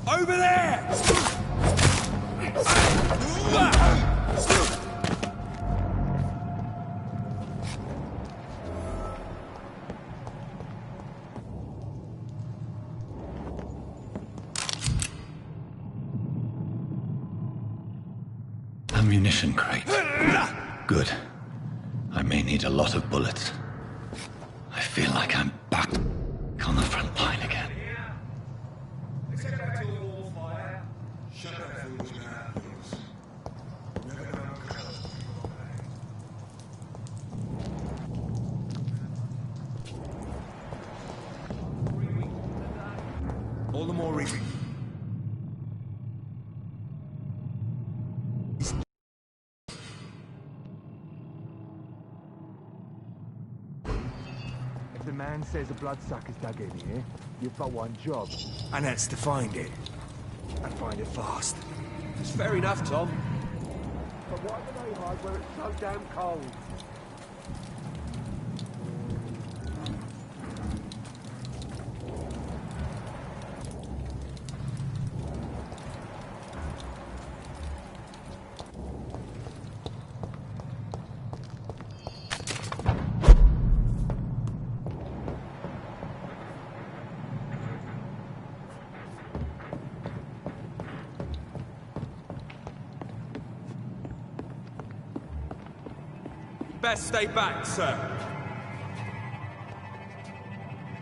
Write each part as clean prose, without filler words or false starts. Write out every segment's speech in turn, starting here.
Over there! Ammunition crate. Good. I may need a lot of bullets. I feel like I'm back on the front line again. All the more reason. If the man says a bloodsucker's dug in here, you've got one job. And that's to find it. And find it fast. It's fair enough, Tom. But why do they hide where it's so damn cold? Best stay back, sir.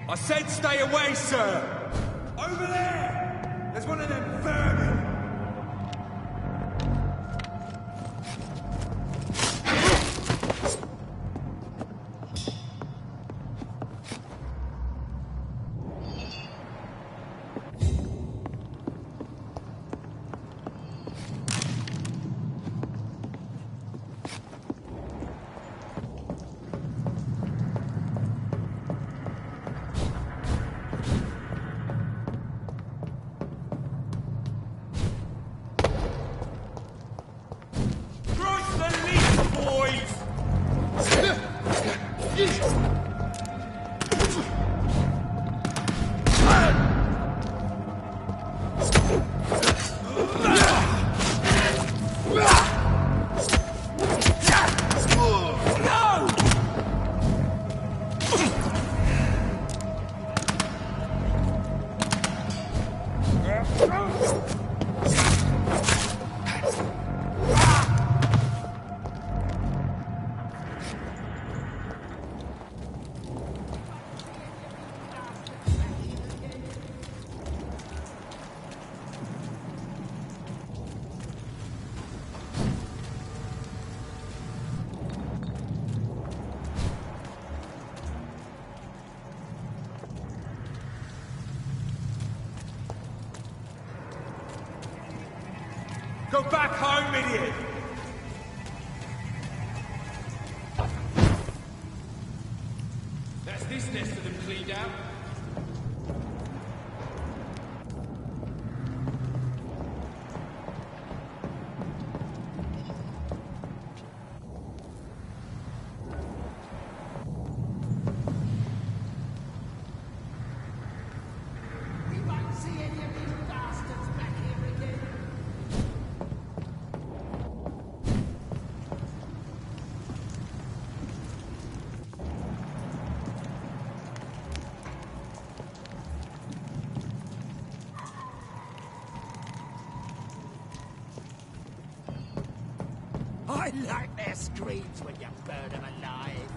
I said stay away, sir! Over there! There's one of them vermin! Go back home, idiot! That's this nest of them cleaned out. We won't see any of these bastards back here again. I like their screams when you burn them alive.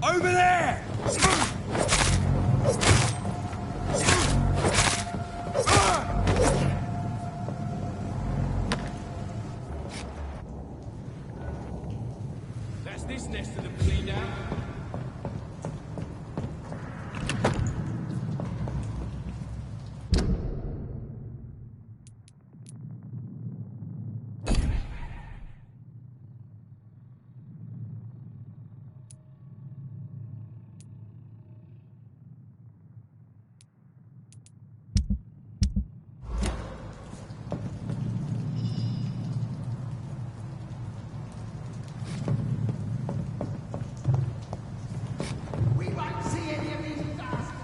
Over there! That's this nest of them cleaned out. We won't see any of these bastards.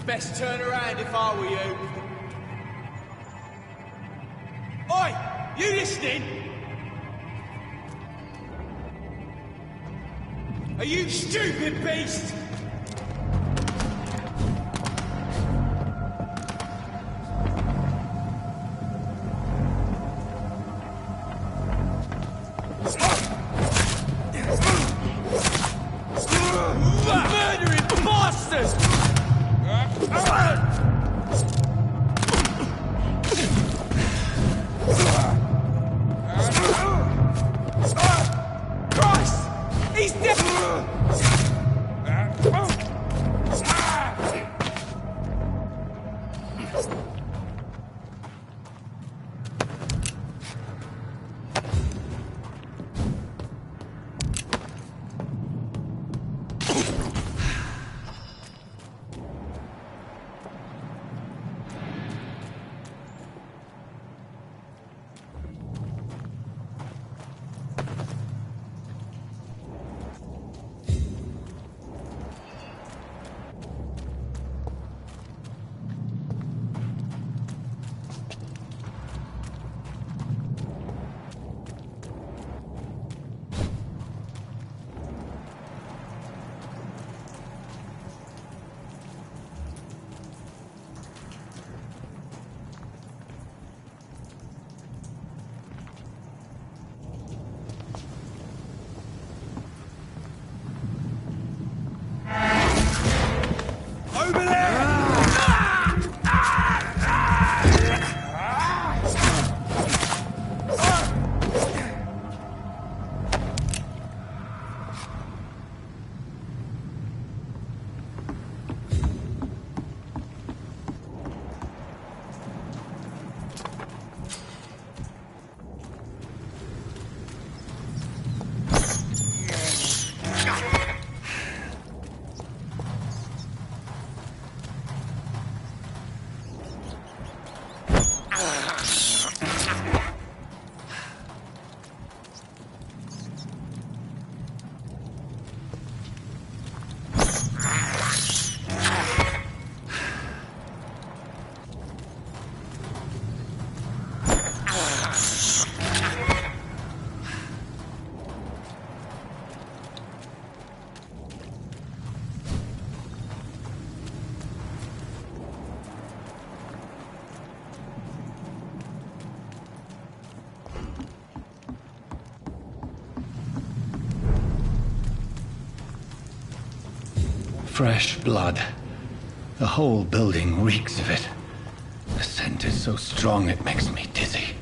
Best turn around if I were you. Oi! You listening? Are you stupid beast? Murdering bastards! Christ! He's dead! Over there! Fresh blood. The whole building reeks of it. scent is so strong it makes me dizzy.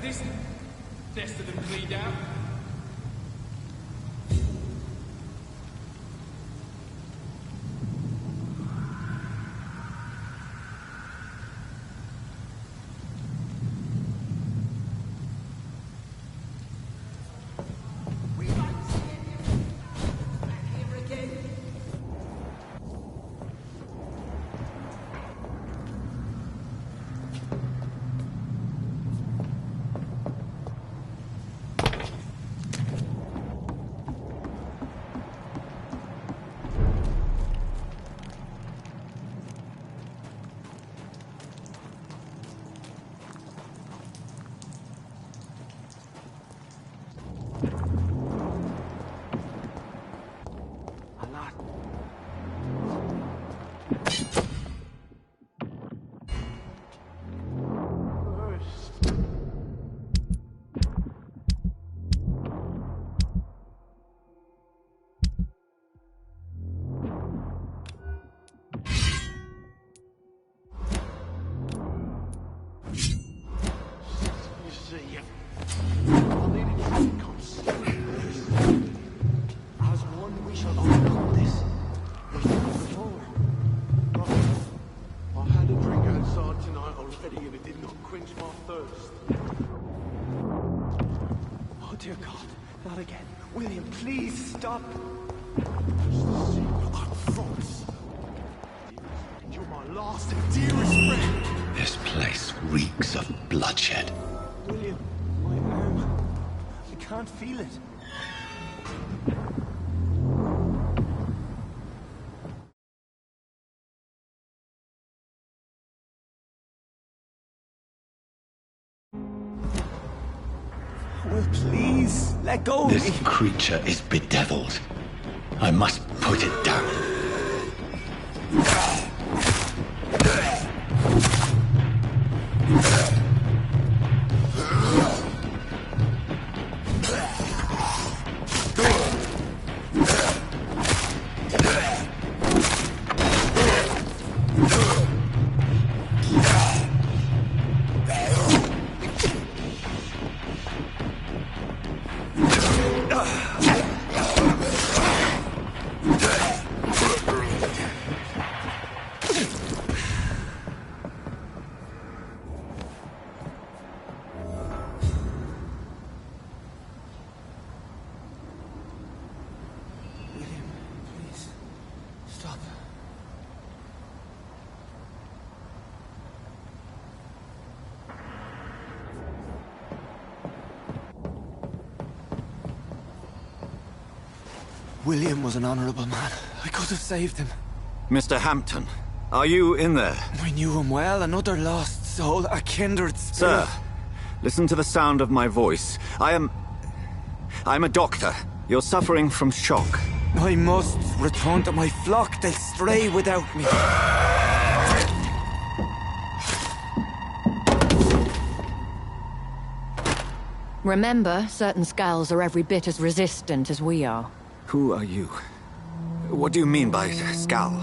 this nest of them cleaned out. We might see any of these bastards back here again. Oh, dear God. Not again. William, please stop. I promise. You're my last and dearest friend. This place reeks of bloodshed. William, my arm. I can't feel it. Will, please, let go of This me. creature is bedeviled. I must put it down. William, please, stop. William was an honorable man. I could have saved him. Mr. Hampton, are you in there? I knew him well, another lost soul, a kindred spirit. Sir, listen to the sound of my voice. I'm a doctor. You're suffering from shock. I must return to my flock. They'll stray without me. Remember, certain skulls are every bit as resistant as we are. Who are you? What do you mean by Skal?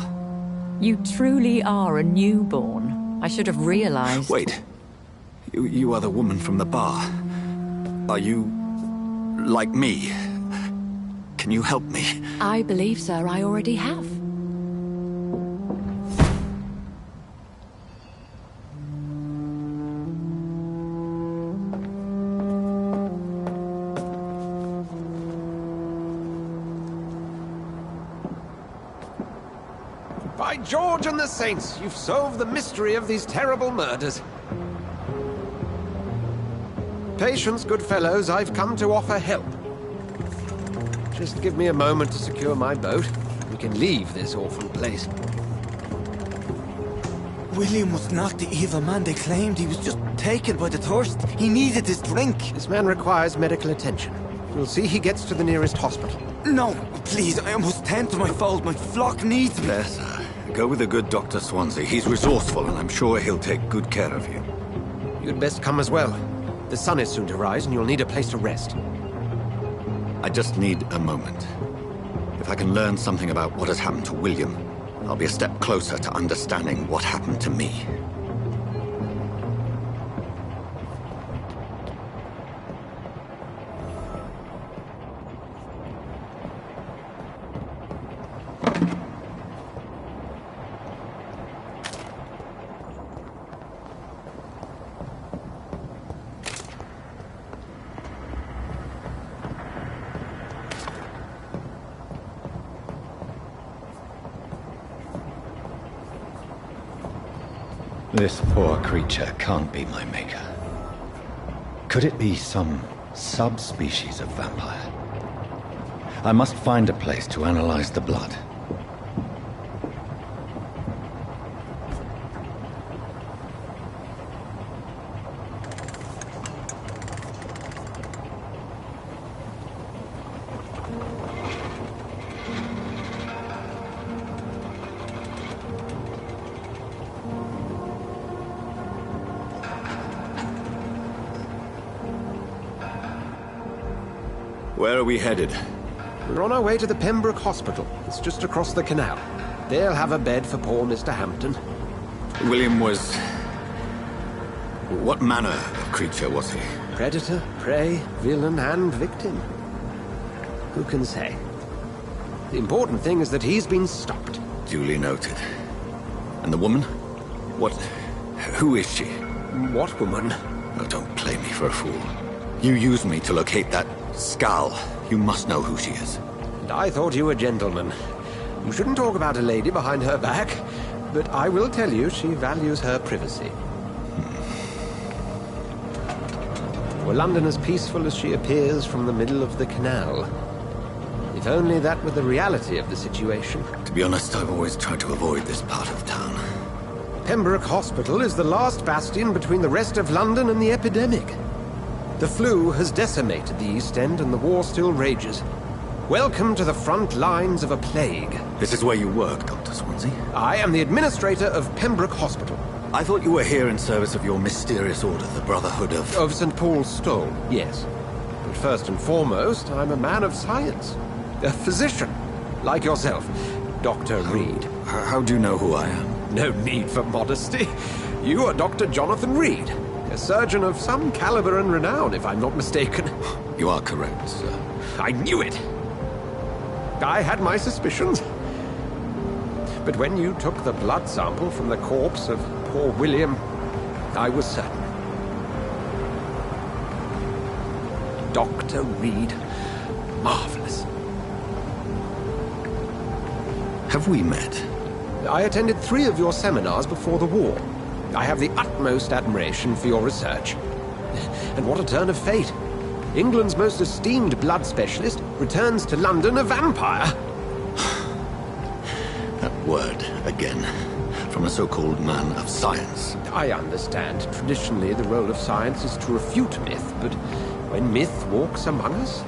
You truly are a newborn. I should have realized. Wait. You are the woman from the bar. Are you... like me? Can you help me? I believe, sir, I already have. By George and the Saints, you've solved the mystery of these terrible murders. Patience, good fellows, I've come to offer help. Just give me a moment to secure my boat. We can leave this awful place. William was not the evil man they claimed. He was just taken by the thirst. He needed his drink. This man requires medical attention. We'll see he gets to the nearest hospital. No, please, I must tend to my fold. My flock needs me. There, sir. Go with the good Dr. Swansea. He's resourceful, and I'm sure he'll take good care of you. You'd best come as well. The sun is soon to rise, and you'll need a place to rest. I just need a moment. If I can learn something about what has happened to William, I'll be a step closer to understanding what happened to me. This poor creature can't be my maker. Could it be some subspecies of vampire? I must find a place to analyze the blood. Where are we headed? We're on our way to the Pembroke Hospital. It's just across the canal. They'll have a bed for poor Mr. Hampton. William was... What manner of creature was he? Predator, prey, villain, and victim. Who can say? The important thing is that he's been stopped. Duly noted. And the woman? What... Who is she? What woman? Oh, don't play me for a fool. You used me to locate that Skal. You must know who she is. And I thought you a gentleman. You shouldn't talk about a lady behind her back, but I will tell you she values her privacy. Were London as peaceful as she appears from the middle of the canal? If only that were the reality of the situation. To be honest, I've always tried to avoid this part of town. Pembroke Hospital is the last bastion between the rest of London and the epidemic. The flu has decimated the East End and the war still rages. Welcome to the front lines of a plague. This is where you work, Dr. Swansea? I am the administrator of Pembroke Hospital. I thought you were here in service of your mysterious order, the Brotherhood of... Of St. Paul's Stole, yes. But first and foremost, I'm a man of science. A physician, like yourself, Dr. Reed. How do you know who I am? No need for modesty. You are Dr. Jonathan Reed, a surgeon of some caliber and renown, if I'm not mistaken. You are correct, sir. I knew it! I had my suspicions. But when you took the blood sample from the corpse of poor William, I was certain. Dr. Reed. Marvelous. Have we met? I attended 3 of your seminars before the war. I have the utmost admiration for your research. And what a turn of fate. England's most esteemed blood specialist returns to London a vampire. That word, again. From a so-called man of science. I understand. Traditionally, the role of science is to refute myth, but when myth walks among us,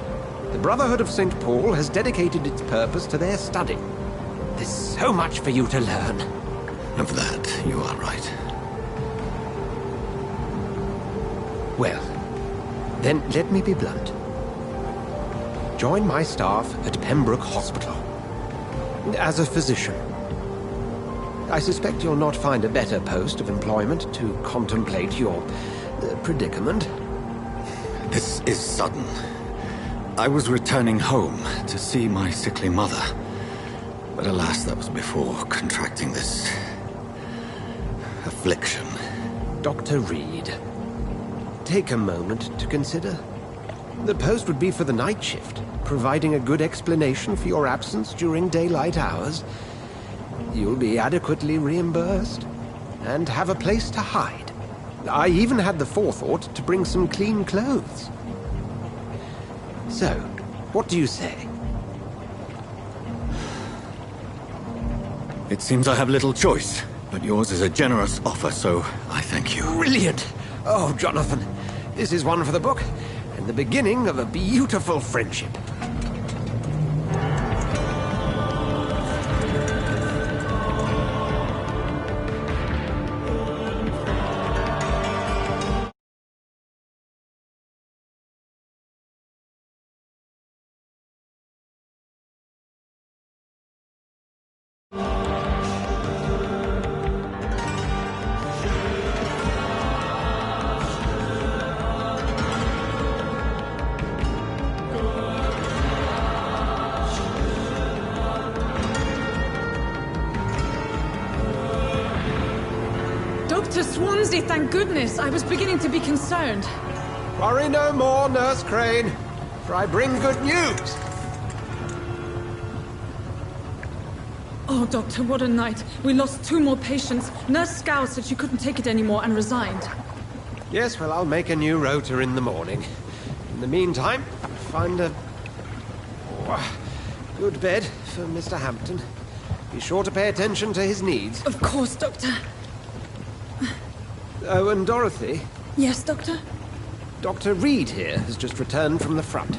the Brotherhood of St. Paul has dedicated its purpose to their study. There's so much for you to learn. Of that, you are right. Well, then let me be blunt. Join my staff at Pembroke Hospital. As a physician. I suspect you'll not find a better post of employment to contemplate your predicament. This is sudden. I was returning home to see my sickly mother. But alas, that was before contracting this... affliction. Dr. Reed, take a moment to consider. The post would be for the night shift, providing a good explanation for your absence during daylight hours. You'll be adequately reimbursed, and have a place to hide. I even had the forethought to bring some clean clothes. So, what do you say? It seems I have little choice, but yours is a generous offer, so I thank you. Brilliant! Oh, Jonathan, this is one for the book, and the beginning of a beautiful friendship. Dr. Swansea, thank goodness. I was beginning to be concerned. Worry no more, Nurse Crane, for I bring good news. Oh, Doctor, what a night. We lost 2 more patients. Nurse Scowl said she couldn't take it anymore and resigned. Yes, well, I'll make a new rota in the morning. In the meantime, find a good bed for Mr. Hampton. Be sure to pay attention to his needs. Of course, Doctor. Oh, and Dorothy, Yes, Doctor? Dr. Reed here has just returned from the front.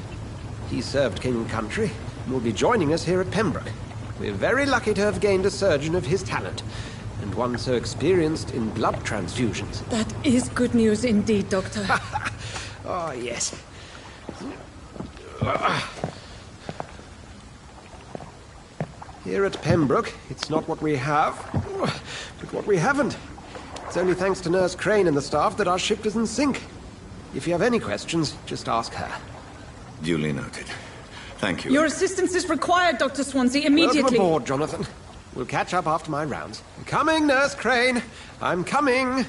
He served King and Country and will be joining us here at Pembroke. We're very lucky to have gained a surgeon of his talent, and one so experienced in blood transfusions. That is good news indeed, Doctor. Oh, yes. Here at Pembroke, it's not what we have, but what we haven't. It's only thanks to Nurse Crane and the staff that our ship doesn't sink. If you have any questions, just ask her. Duly noted. Thank you. Your assistance is required, Dr. Swansea, immediately. Welcome aboard, Jonathan. We'll catch up after my rounds. I'm coming, Nurse Crane. I'm coming.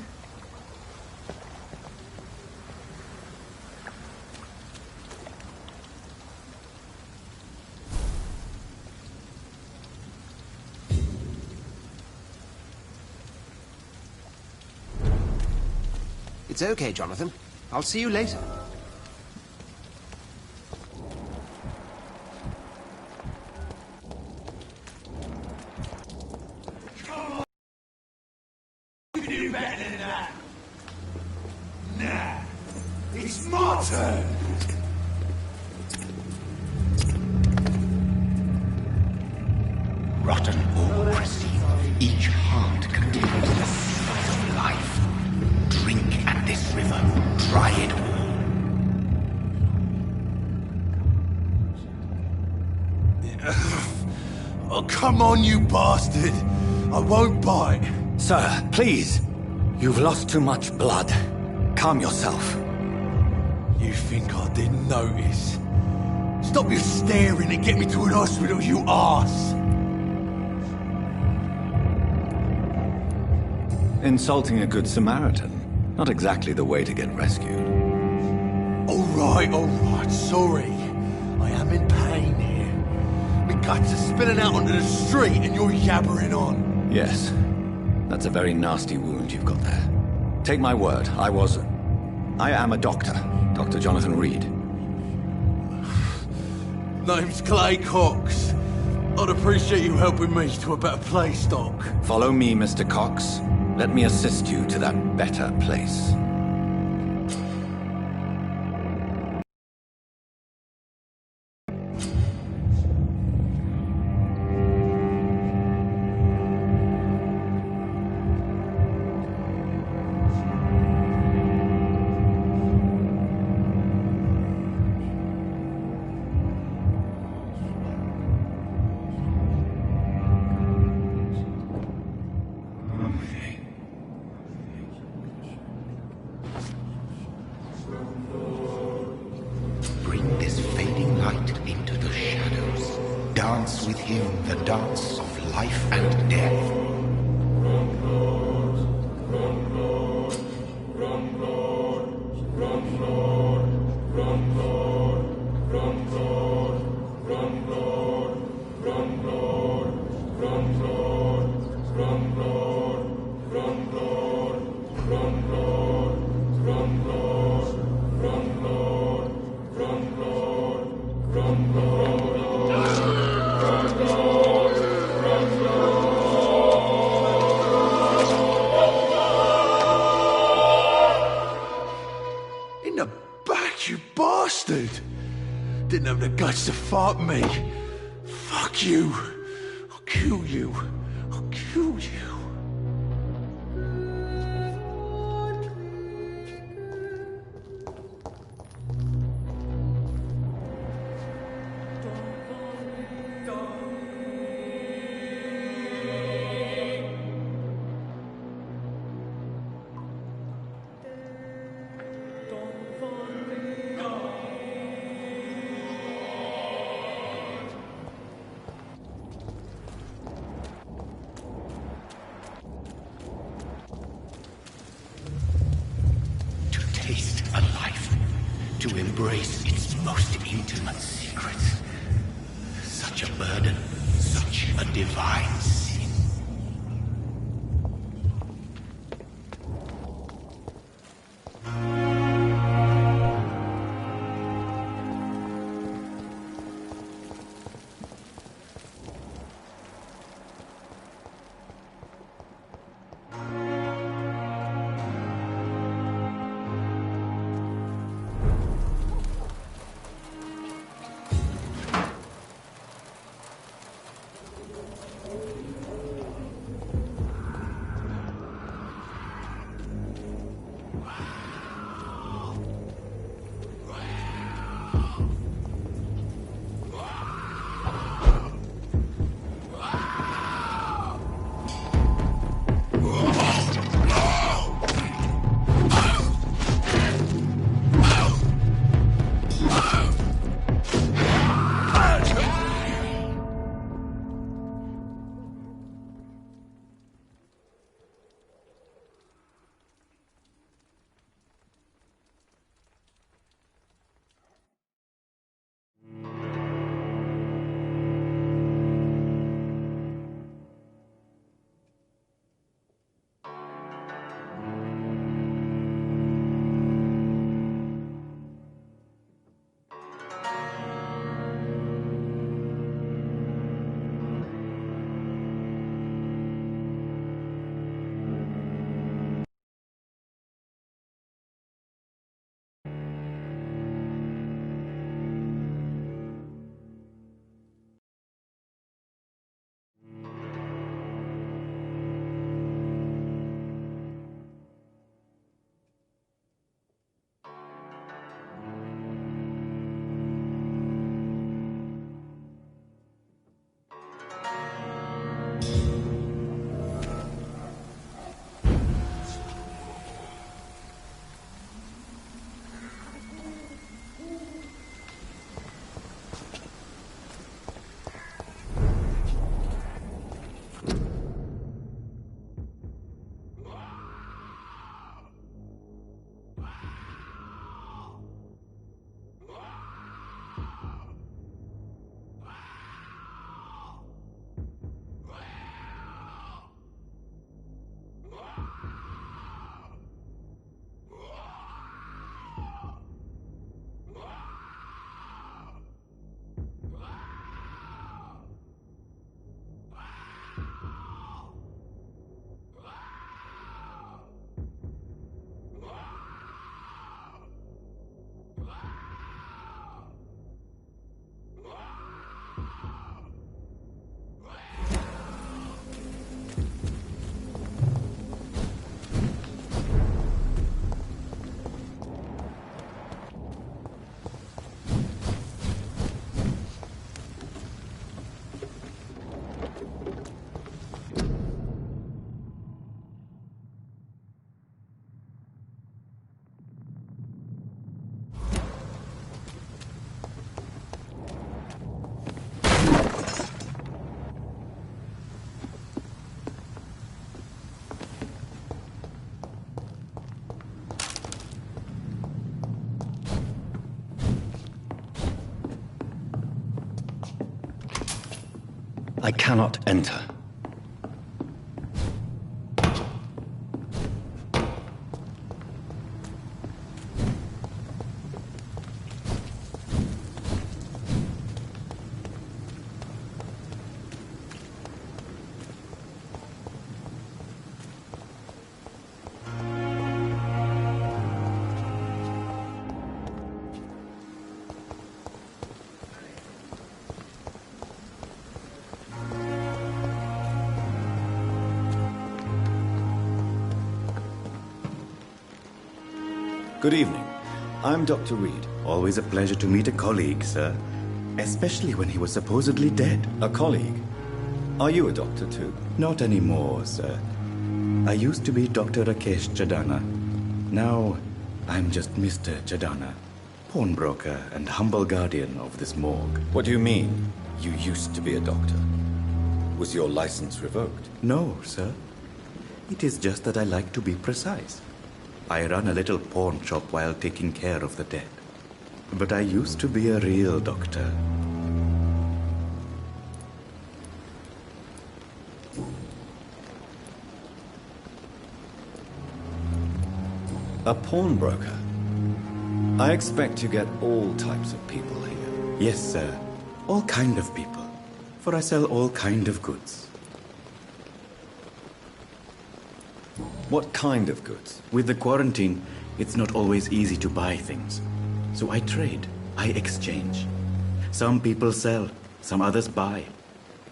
It's okay, Jonathan. I'll see you later. Do better than that. Nah, it's my turn. Rotten or pristine, each heart contains the secret of life. Drink at this river, try it all. Oh, come on, you bastard. I won't bite. Sir, please. You've lost too much blood. Calm yourself. You think I didn't notice? Stop your staring and get me to an hospital, you arse! Insulting a good Samaritan. Not exactly the way to get rescued. All right, sorry. I am in pain here. My guts are spilling out onto the street and you're yabbering on. Yes. That's a very nasty wound you've got there. Take my word, I am a doctor. Dr. Jonathan Reed. Name's Clay Cox. I'd appreciate you helping me to a better place, Doc. Follow me, Mr. Cox. Let me assist you to that better place. Bring this fading light into the shadows. Dance with him the dance of life and death. In the back, you bastard! Didn't have the guts to fight me. Fuck you. I'll kill you. I'll kill you. To taste a life, to embrace its most intimate secrets. Such a burden, such a divine sin? I cannot enter. Good evening. I'm Dr. Reed. Always a pleasure to meet a colleague, sir. Especially when he was supposedly dead. A colleague? Are you a doctor too? Not anymore, sir. I used to be Dr. Rakesh Chadana. Now, I'm just Mr. Chadana, pawnbroker and humble guardian of this morgue. What do you mean? You used to be a doctor. Was your license revoked? No, sir. It is just that I like to be precise. I run a little pawn shop while taking care of the dead. But I used to be a real doctor. A pawnbroker? I expect you get all types of people here. Yes, sir. All kind of people. For I sell all kind of goods. What kind of goods? With the quarantine, it's not always easy to buy things. So I trade. I exchange. Some people sell, some others buy.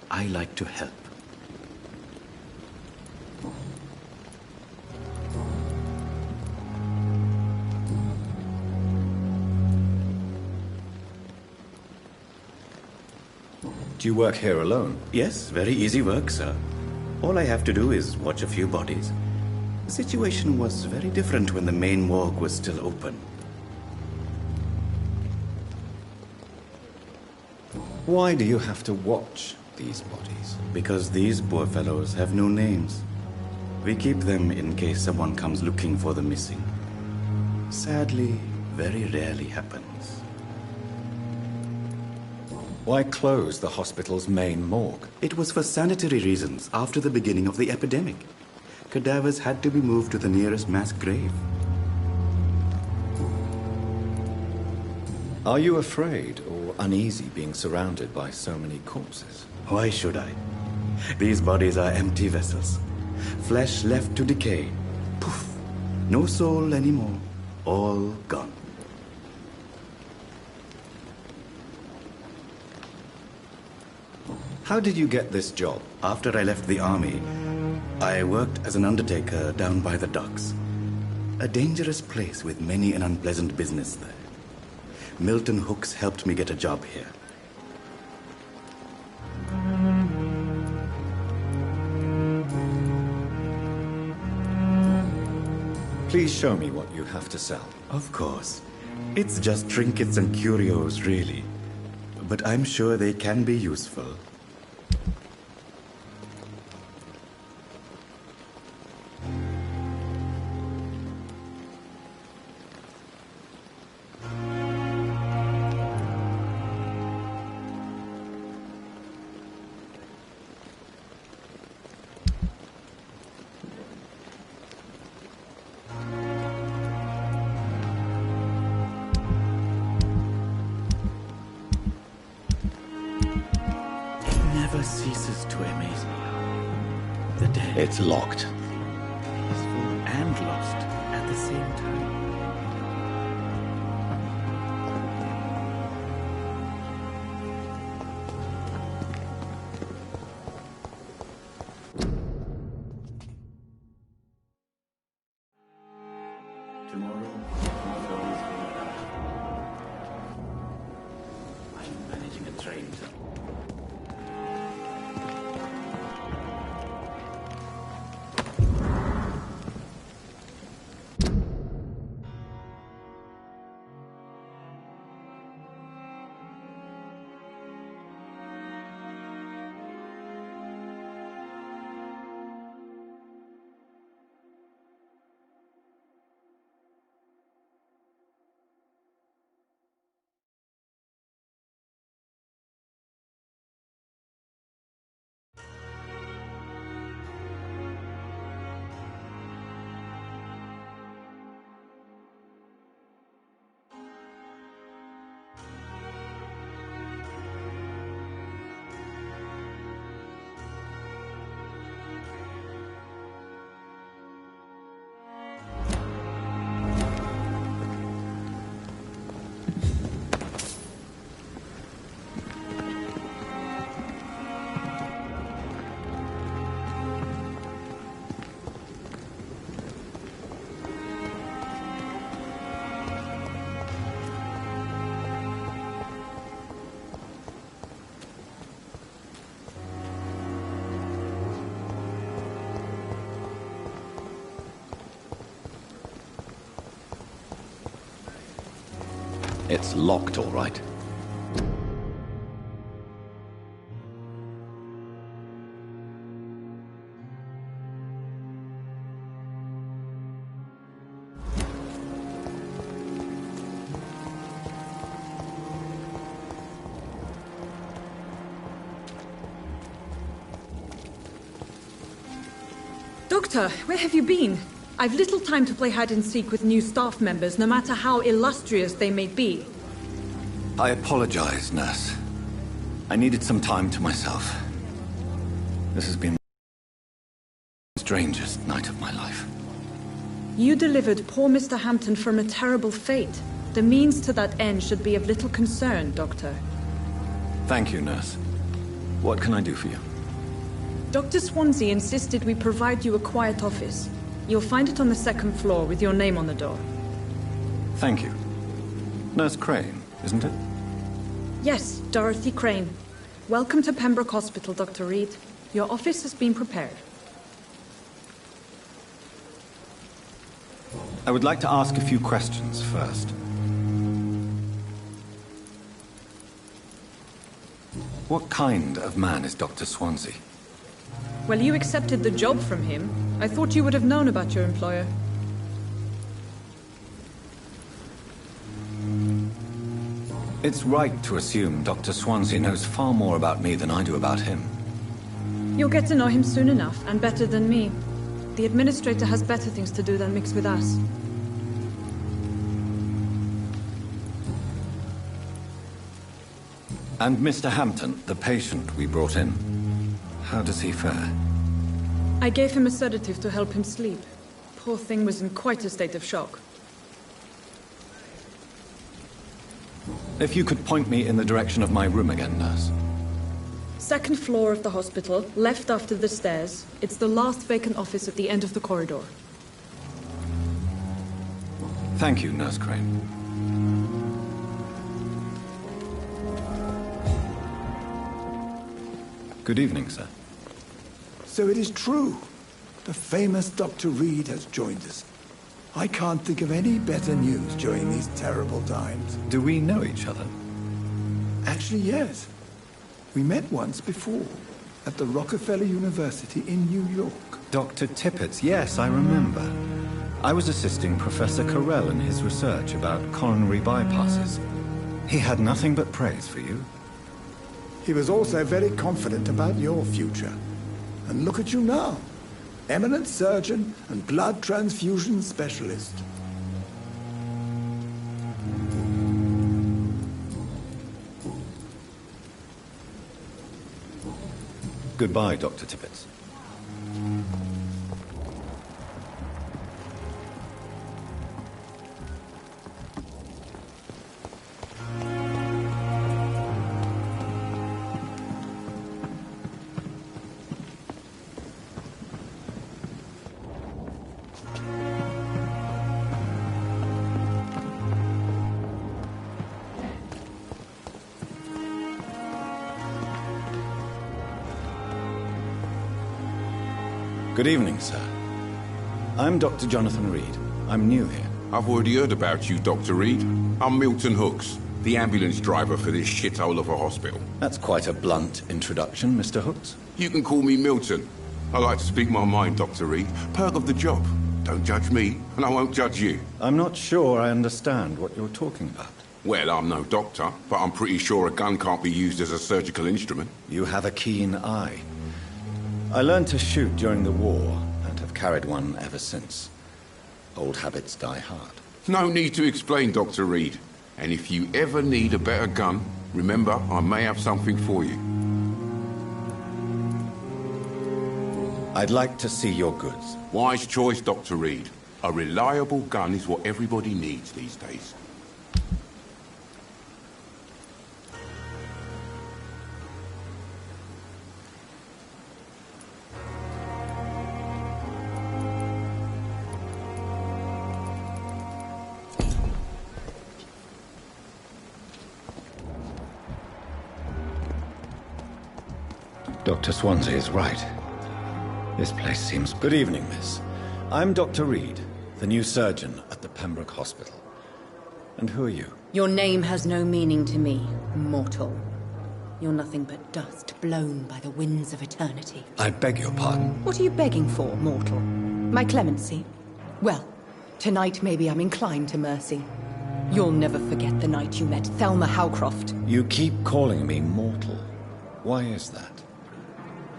I like to help. Do you work here alone? Yes, very easy work, sir. All I have to do is watch a few bodies. The situation was very different when the main morgue was still open. Why do you have to watch these bodies? Because these poor fellows have no names. We keep them in case someone comes looking for the missing. Sadly, very rarely happens. Why close the hospital's main morgue? It was for sanitary reasons after the beginning of the epidemic. Cadavers had to be moved to the nearest mass grave. Are you afraid or uneasy being surrounded by so many corpses? Why should I? These bodies are empty vessels. Flesh left to decay. Poof! No soul anymore. All gone. How did you get this job? After I left the army, I worked as an undertaker down by the docks. A dangerous place with many an unpleasant business there. Milton Hooks helped me get a job here. Please show me what you have to sell. Of course. It's just trinkets and curios, really. But I'm sure they can be useful. Ceases to amaze me. The dead. It's locked. Peaceful and lost at the same time. Tomorrow, I'm managing a train. It's locked, all right. Doctor, where have you been? I've little time to play hide-and-seek with new staff members, no matter how illustrious they may be. I apologize, nurse. I needed some time to myself. This has been the strangest night of my life. You delivered poor Mr. Hampton from a terrible fate. The means to that end should be of little concern, Doctor. Thank you, nurse. What can I do for you? Dr. Swansea insisted we provide you a quiet office. You'll find it on the second floor with your name on the door. Thank you. Nurse Crane, isn't it? Yes, Dorothy Crane. Welcome to Pembroke Hospital, Dr. Reed. Your office has been prepared. I would like to ask a few questions first. What kind of man is Dr. Swansea? Well, you accepted the job from him. I thought you would have known about your employer. It's right to assume Dr. Swansea knows far more about me than I do about him. You'll get to know him soon enough, and better than me. The administrator has better things to do than mix with us. And Mr. Hampton, the patient we brought in, how does he fare? I gave him a sedative to help him sleep. Poor thing was in quite a state of shock. If you could point me in the direction of my room again, nurse. Second floor of the hospital, left after the stairs. It's the last vacant office at the end of the corridor. Thank you, Nurse Crane. Good evening, sir. So it is true. The famous Dr. Reed has joined us. I can't think of any better news during these terrible times. Do we know each other? Actually, yes. We met once before, at the Rockefeller University in New York. Dr. Tippett, yes, I remember. I was assisting Professor Carell in his research about coronary bypasses. He had nothing but praise for you. He was also very confident about your future. And look at you now. Eminent surgeon and blood transfusion specialist. Goodbye, Dr. Tippett. Good evening, sir. I'm Dr. Jonathan Reed. I'm new here. I've already heard about you, Dr. Reed. I'm Milton Hooks, the ambulance driver for this shithole of a hospital. That's quite a blunt introduction, Mr. Hooks. You can call me Milton. I like to speak my mind, Dr. Reed. Perk of the job. Don't judge me, and I won't judge you. I'm not sure I understand what you're talking about. Well, I'm no doctor, but I'm pretty sure a gun can't be used as a surgical instrument. You have a keen eye. I learned to shoot during the war, and have carried one ever since. Old habits die hard. No need to explain, Dr. Reed. And if you ever need a better gun, remember, I may have something for you. I'd like to see your goods. Wise choice, Dr. Reed. A reliable gun is what everybody needs these days. Dr. Swansea is right. This place seems... Good evening, miss. I'm Dr. Reed, the new surgeon at the Pembroke Hospital. And who are you? Your name has no meaning to me, mortal. You're nothing but dust blown by the winds of eternity. I beg your pardon. What are you begging for, mortal? My clemency? Well, tonight maybe I'm inclined to mercy. You'll never forget the night you met Thelma Howcroft. You keep calling me mortal. Why is that?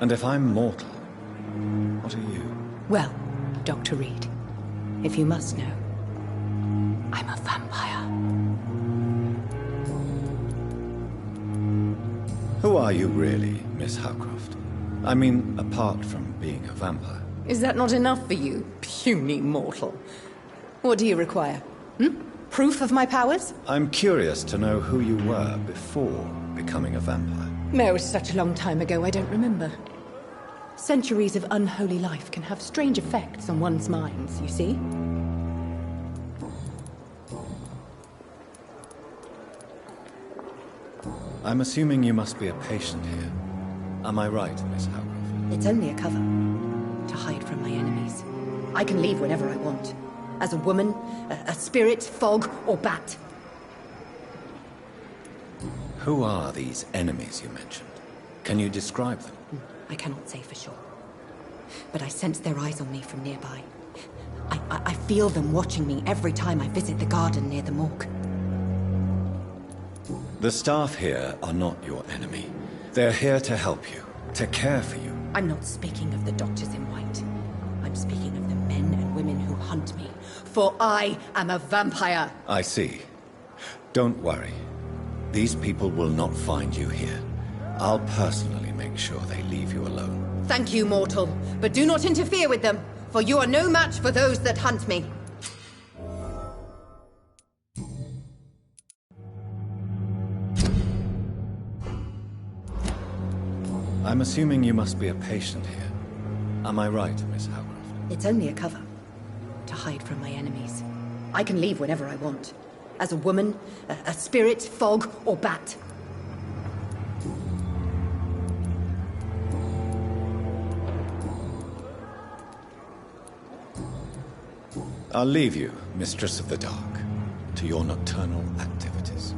And if I'm mortal, what are you? Well, Dr. Reed, If you must know, I'm a vampire. Who are you really, Miss Howcroft? I mean, apart from being a vampire. Is that not enough for you, puny mortal? What do you require? Proof of my powers? I'm curious to know who you were before becoming a vampire. No, it was such a long time ago, I don't remember. Centuries of unholy life can have strange effects on one's minds, you see? I'm assuming you must be a patient here. Am I right, Miss Howcroft? It's only a cover. To hide from my enemies. I can leave whenever I want. As a woman, a spirit, fog, or bat. Who are these enemies you mentioned? Can you describe them? I cannot say for sure. But I sense their eyes on me from nearby. I feel them watching me every time I visit the garden near the morgue. The staff here are not your enemy. They're here to help you, to care for you. I'm not speaking of the doctors in white. I'm speaking of the men and women who hunt me. For I am a vampire. I see. Don't worry. These people will not find you here. I'll personally make sure they leave you alone. Thank you, mortal. But do not interfere with them, for you are no match for those that hunt me. I'm assuming you must be a patient here. Am I right, Miss Howcroft? It's only a cover. To hide from my enemies. I can leave whenever I want. As a woman, a spirit, fog, or bat. I'll leave you, Mistress of the Dark, to your nocturnal activities.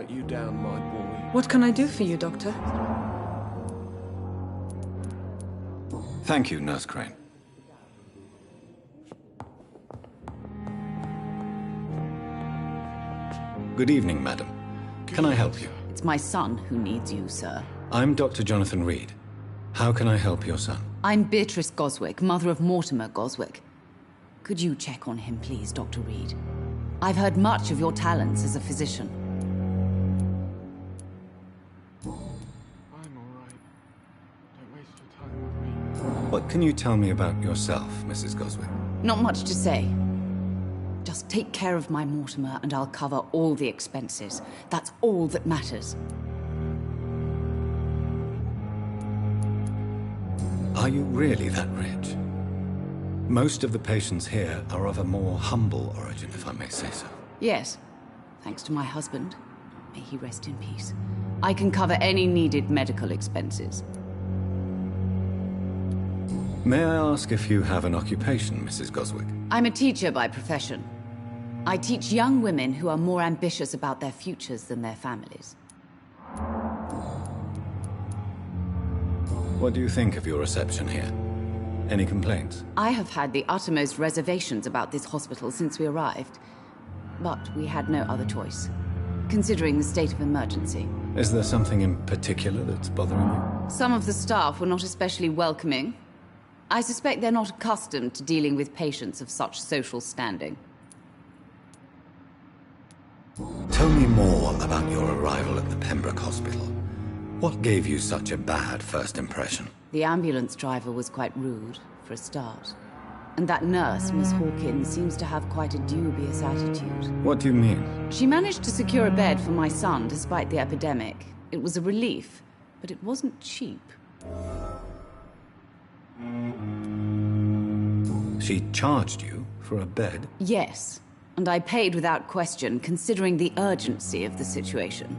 You down, my boy. What can I do for you, Doctor? Thank you, Nurse Crane. Good evening, madam. Can I help you? It's my son who needs you, sir. I'm Dr. Jonathan Reed. How can I help your son? I'm Beatrice Goswick, mother of Mortimer Goswick. Could you check on him, please, Dr. Reed? I've heard much of your talents as a physician. What can you tell me about yourself, Mrs. Goswick? Not much to say. Just take care of my Mortimer and I'll cover all the expenses. That's all that matters. Are you really that rich? Most of the patients here are of a more humble origin, if I may say so. Yes, thanks to my husband. May he rest in peace. I can cover any needed medical expenses. May I ask if you have an occupation, Mrs. Goswick? I'm a teacher by profession. I teach young women who are more ambitious about their futures than their families. What do you think of your reception here? Any complaints? I have had the uttermost reservations about this hospital since we arrived. But we had no other choice, considering the state of emergency. Is there something in particular that's bothering you? Some of the staff were not especially welcoming. I suspect they're not accustomed to dealing with patients of such social standing. Tell me more about your arrival at the Pembroke Hospital. What gave you such a bad first impression? The ambulance driver was quite rude, for a start. And that nurse, Miss Hawkins, seems to have quite a dubious attitude. What do you mean? She managed to secure a bed for my son despite the epidemic. It was a relief, but it wasn't cheap. She charged you for a bed? Yes, and I paid without question, considering the urgency of the situation.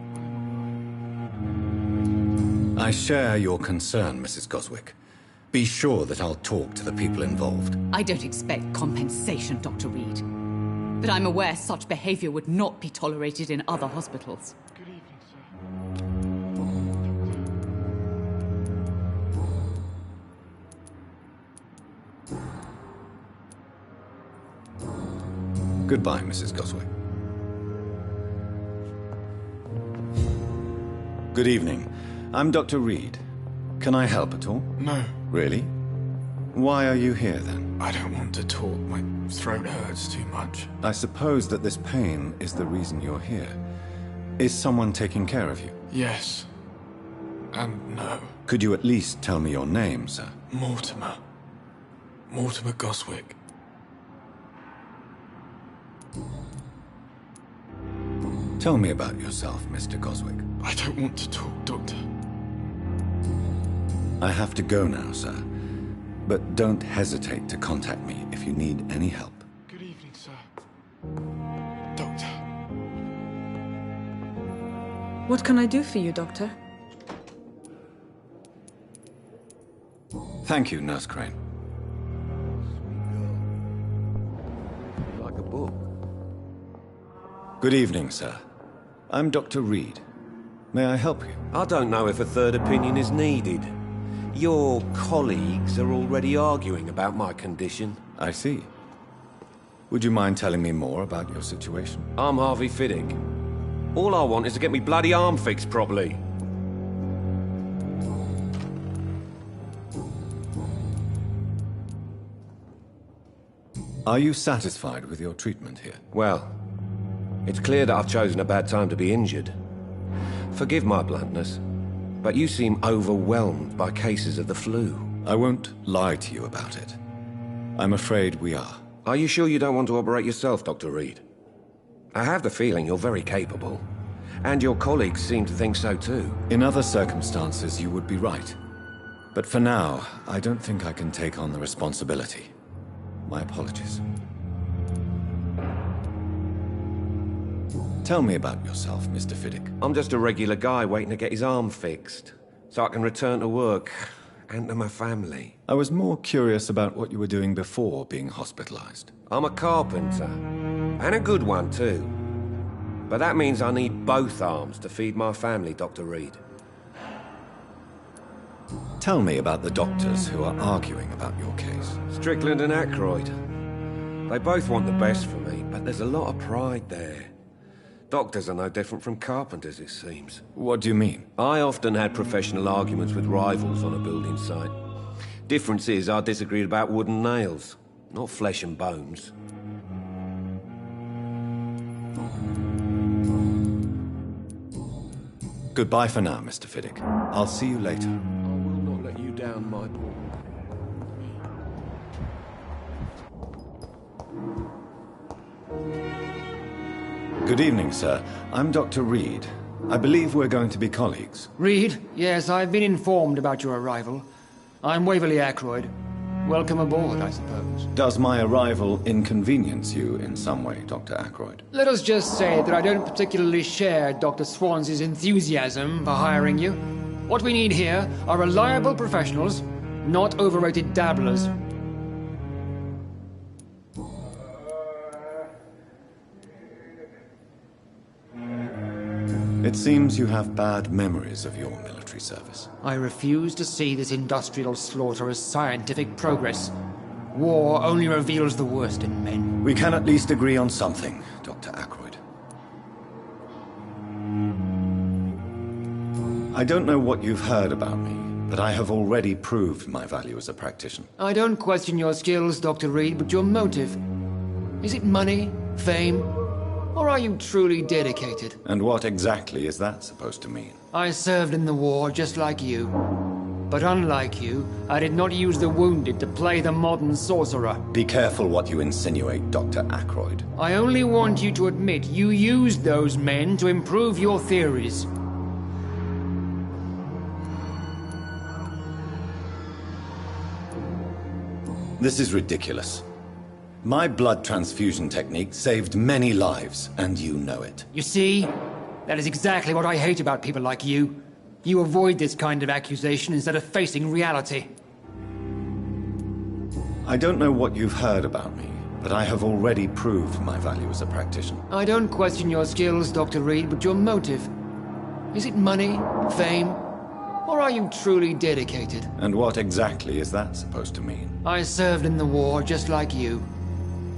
I share your concern, Mrs. Goswick. Be sure that I'll talk to the people involved. I don't expect compensation, Dr. Reed. But I'm aware such behavior would not be tolerated in other hospitals. Good evening, sir. Goodbye, Mrs. Goswick. Good evening. I'm Dr. Reed. Can I help at all? No. Really? Why are you here, then? I don't want to talk. My throat hurts too much. I suppose that this pain is the reason you're here. Is someone taking care of you? Yes. And no. Could you at least tell me your name, sir? Mortimer. Mortimer Goswick. Tell me about yourself, Mr. Goswick. I don't want to talk, Doctor. I have to go now, sir. But don't hesitate to contact me if you need any help. Good evening, sir. Doctor. What can I do for you, Doctor? Thank you, Nurse Crane. Like a book. Good evening, sir. I'm Dr. Reed. May I help you? I don't know if a third opinion is needed. Your colleagues are already arguing about my condition. I see. Would you mind telling me more about your situation? I'm Harvey Fiddick. All I want is to get me bloody arm fixed properly. Are you satisfied with your treatment here? Well, it's clear that I've chosen a bad time to be injured. Forgive my bluntness, but you seem overwhelmed by cases of the flu. I won't lie to you about it. I'm afraid we are. Are you sure you don't want to operate yourself, Dr. Reed? I have the feeling you're very capable. And your colleagues seem to think so too. In other circumstances, you would be right. But for now, I don't think I can take on the responsibility. My apologies. Tell me about yourself, Mr. Fiddick. I'm just a regular guy waiting to get his arm fixed, so I can return to work and to my family. I was more curious about what you were doing before being hospitalized. I'm a carpenter, and a good one too. But that means I need both arms to feed my family, Dr. Reed. Tell me about the doctors who are arguing about your case. Strickland and Ackroyd. They both want the best for me, but there's a lot of pride there. Doctors are no different from carpenters, it seems. What do you mean? I often had professional arguments with rivals on a building site. Difference is I disagreed about wooden nails, not flesh and bones. Goodbye for now, Mr. Fiddick. I'll see you later. I will not let you down, my boy. Good evening, sir. I'm Dr. Reed. I believe we're going to be colleagues. Reed? Yes, I've been informed about your arrival. I'm Waverly Ackroyd. Welcome aboard, I suppose. Does my arrival inconvenience you in some way, Dr. Ackroyd? Let us just say that I don't particularly share Dr. Swans's enthusiasm for hiring you. What we need here are reliable professionals, not overrated dabblers. It seems you have bad memories of your military service. I refuse to see this industrial slaughter as scientific progress. War only reveals the worst in men. We can at least agree on something, Dr. Ackroyd. I don't know what you've heard about me, but I have already proved my value as a practitioner. I don't question your skills, Dr. Reed, but your motive. Is it money, fame, or are you truly dedicated? And what exactly is that supposed to mean? I served in the war just like you. But unlike you, I did not use the wounded to play the modern sorcerer. Be careful what you insinuate, Dr. Ackroyd. I only want you to admit you used those men to improve your theories. This is ridiculous. My blood transfusion technique saved many lives, and you know it. You see? That is exactly what I hate about people like you. You avoid this kind of accusation instead of facing reality. I don't know what you've heard about me, but I have already proved my value as a practitioner. I don't question your skills, Dr. Reed, but your motive. Is it money, fame, or are you truly dedicated? And what exactly is that supposed to mean? I served in the war just like you.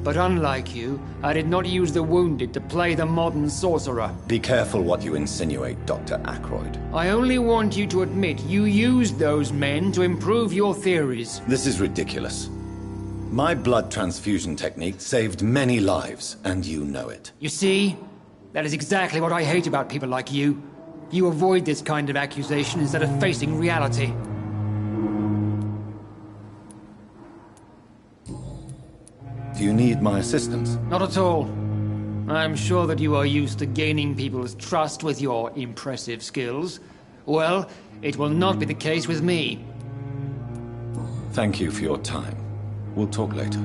But unlike you, I did not use the wounded to play the modern sorcerer. Be careful what you insinuate, Dr. Ackroyd. I only want you to admit you used those men to improve your theories. This is ridiculous. My blood transfusion technique saved many lives, and you know it. You see? That is exactly what I hate about people like you. You avoid this kind of accusation instead of facing reality. Do you need my assistance? Not at all. I'm sure that you are used to gaining people's trust with your impressive skills. Well, it will not be the case with me. Thank you for your time. We'll talk later.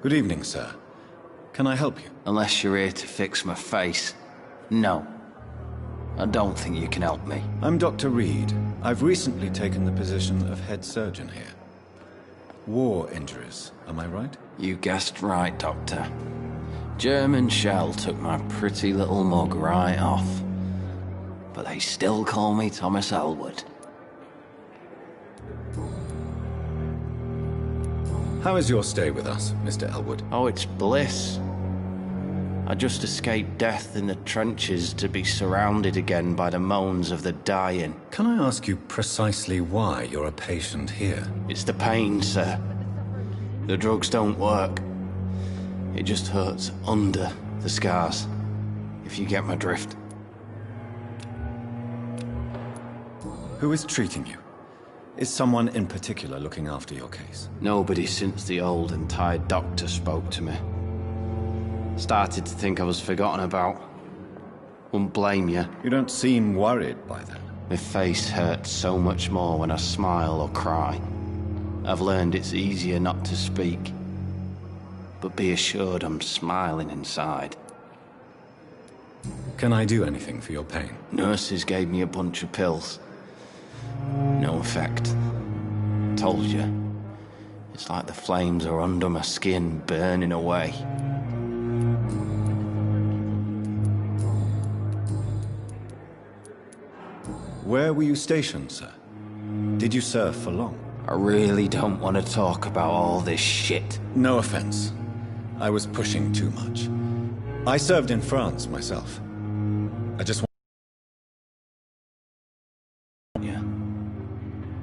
Good evening, sir. Can I help you? Unless you're here to fix my face. No. I don't think you can help me. I'm Dr. Reed. I've recently taken the position of head surgeon here. War injuries, am I right? You guessed right, Doctor. German shell took my pretty little mug right off. But they still call me Thomas Elwood. How is your stay with us, Mr. Elwood? Oh, it's bliss. I just escaped death in the trenches to be surrounded again by the moans of the dying. Can I ask you precisely why you're a patient here? It's the pain, sir. The drugs don't work. It just hurts under the scars, if you get my drift. Who is treating you? Is someone in particular looking after your case? Nobody since the old and tired doctor spoke to me. Started to think I was forgotten about. Wouldn't blame you. You don't seem worried by that. My face hurts so much more when I smile or cry. I've learned it's easier not to speak. But be assured I'm smiling inside. Can I do anything for your pain? Nurses gave me a bunch of pills. No effect. Told you. It's like the flames are under my skin, burning away. Where were you stationed, sir? Did you serve for long? I really don't want to talk about all this shit. No offense. I was pushing too much. I served in France myself. I just want...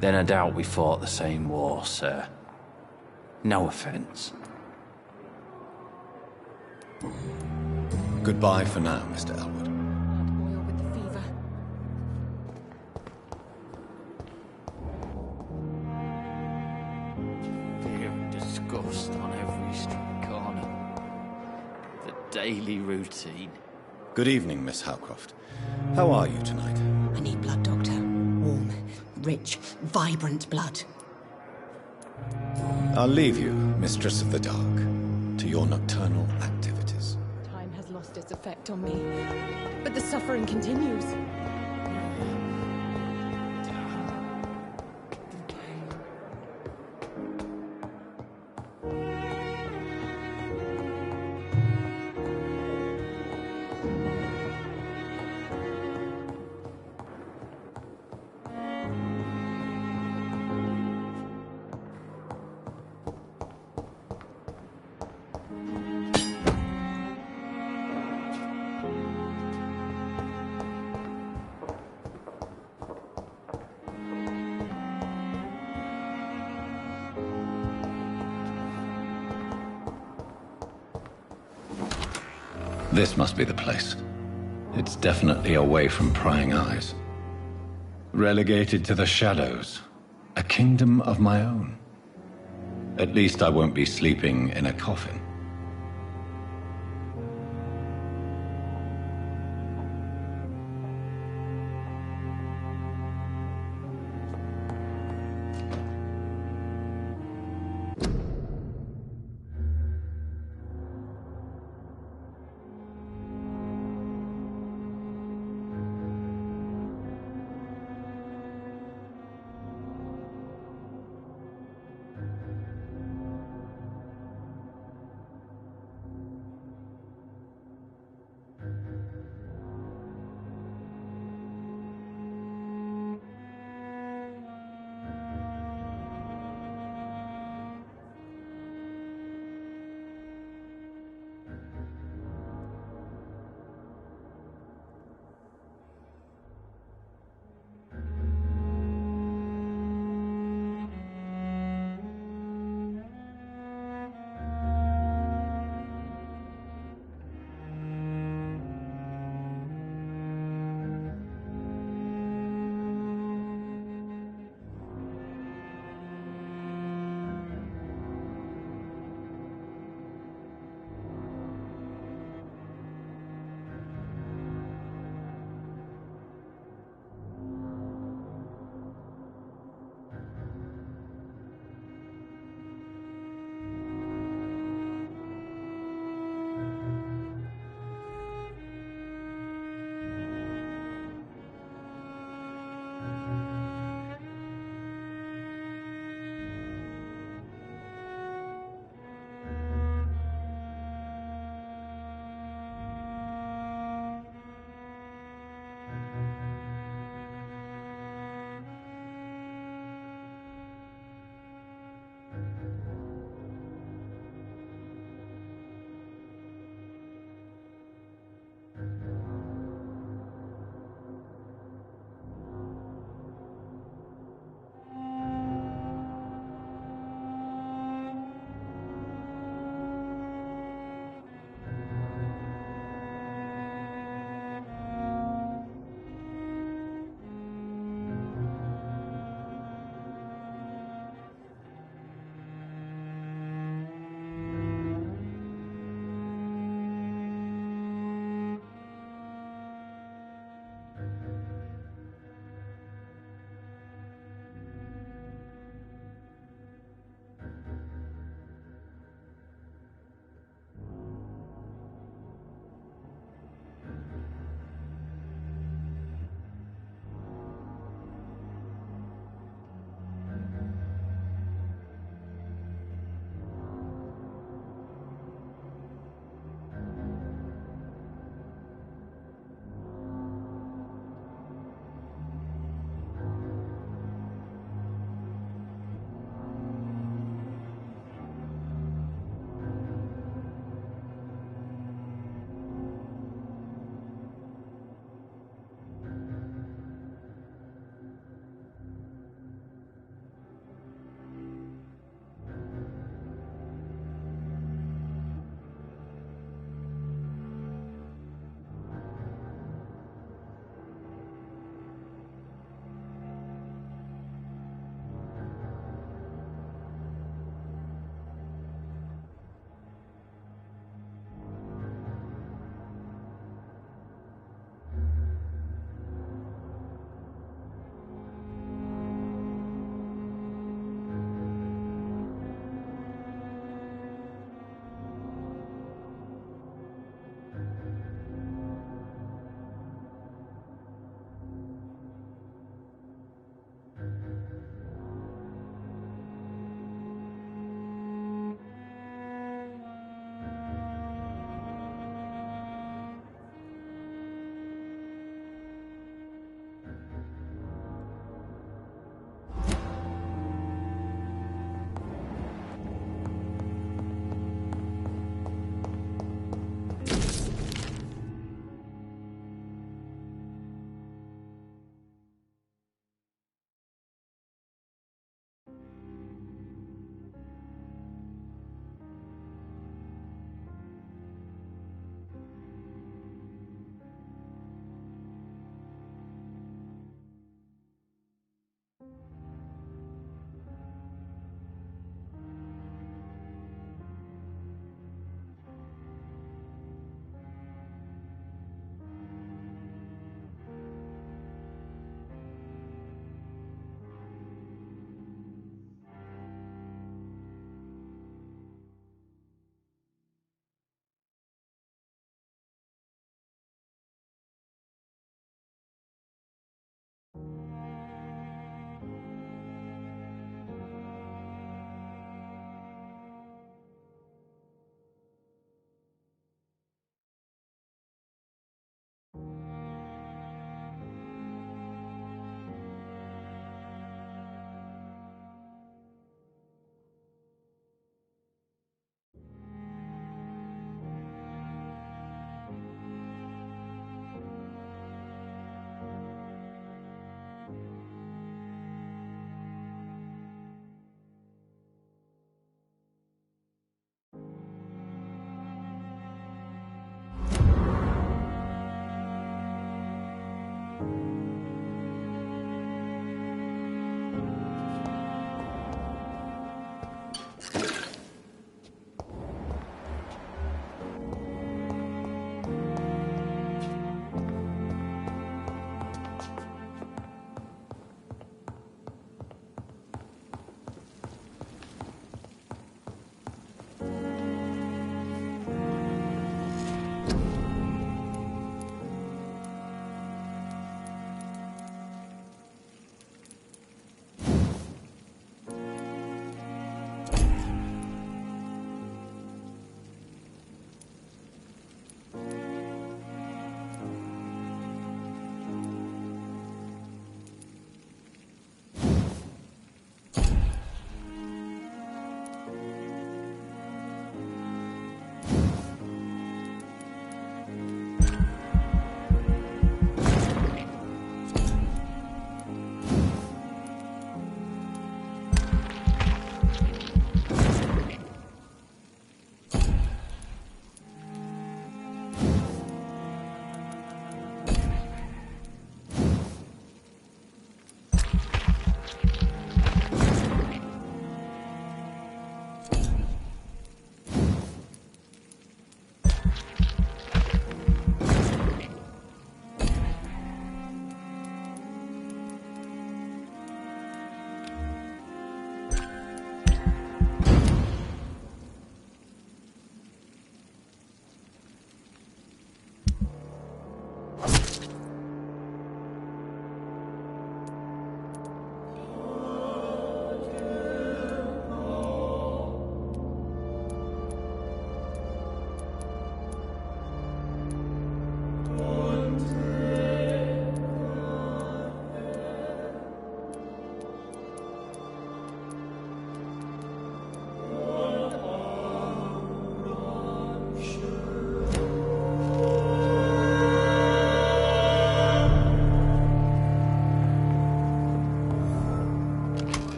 Then I doubt we fought the same war, sir. No offense. Goodbye for now, Mr. Elwood. Fear and disgust on every street corner. The daily routine. Good evening, Miss Howcroft. How are you tonight? I need blood, Doctor. Warm, rich, vibrant blood. I'll leave you, Mistress of the Dark, to your nocturnal activities. Time has lost its effect on me, but the suffering continues. This must be the place. It's definitely away from prying eyes. Relegated to the shadows. A kingdom of my own. At least I won't be sleeping in a coffin.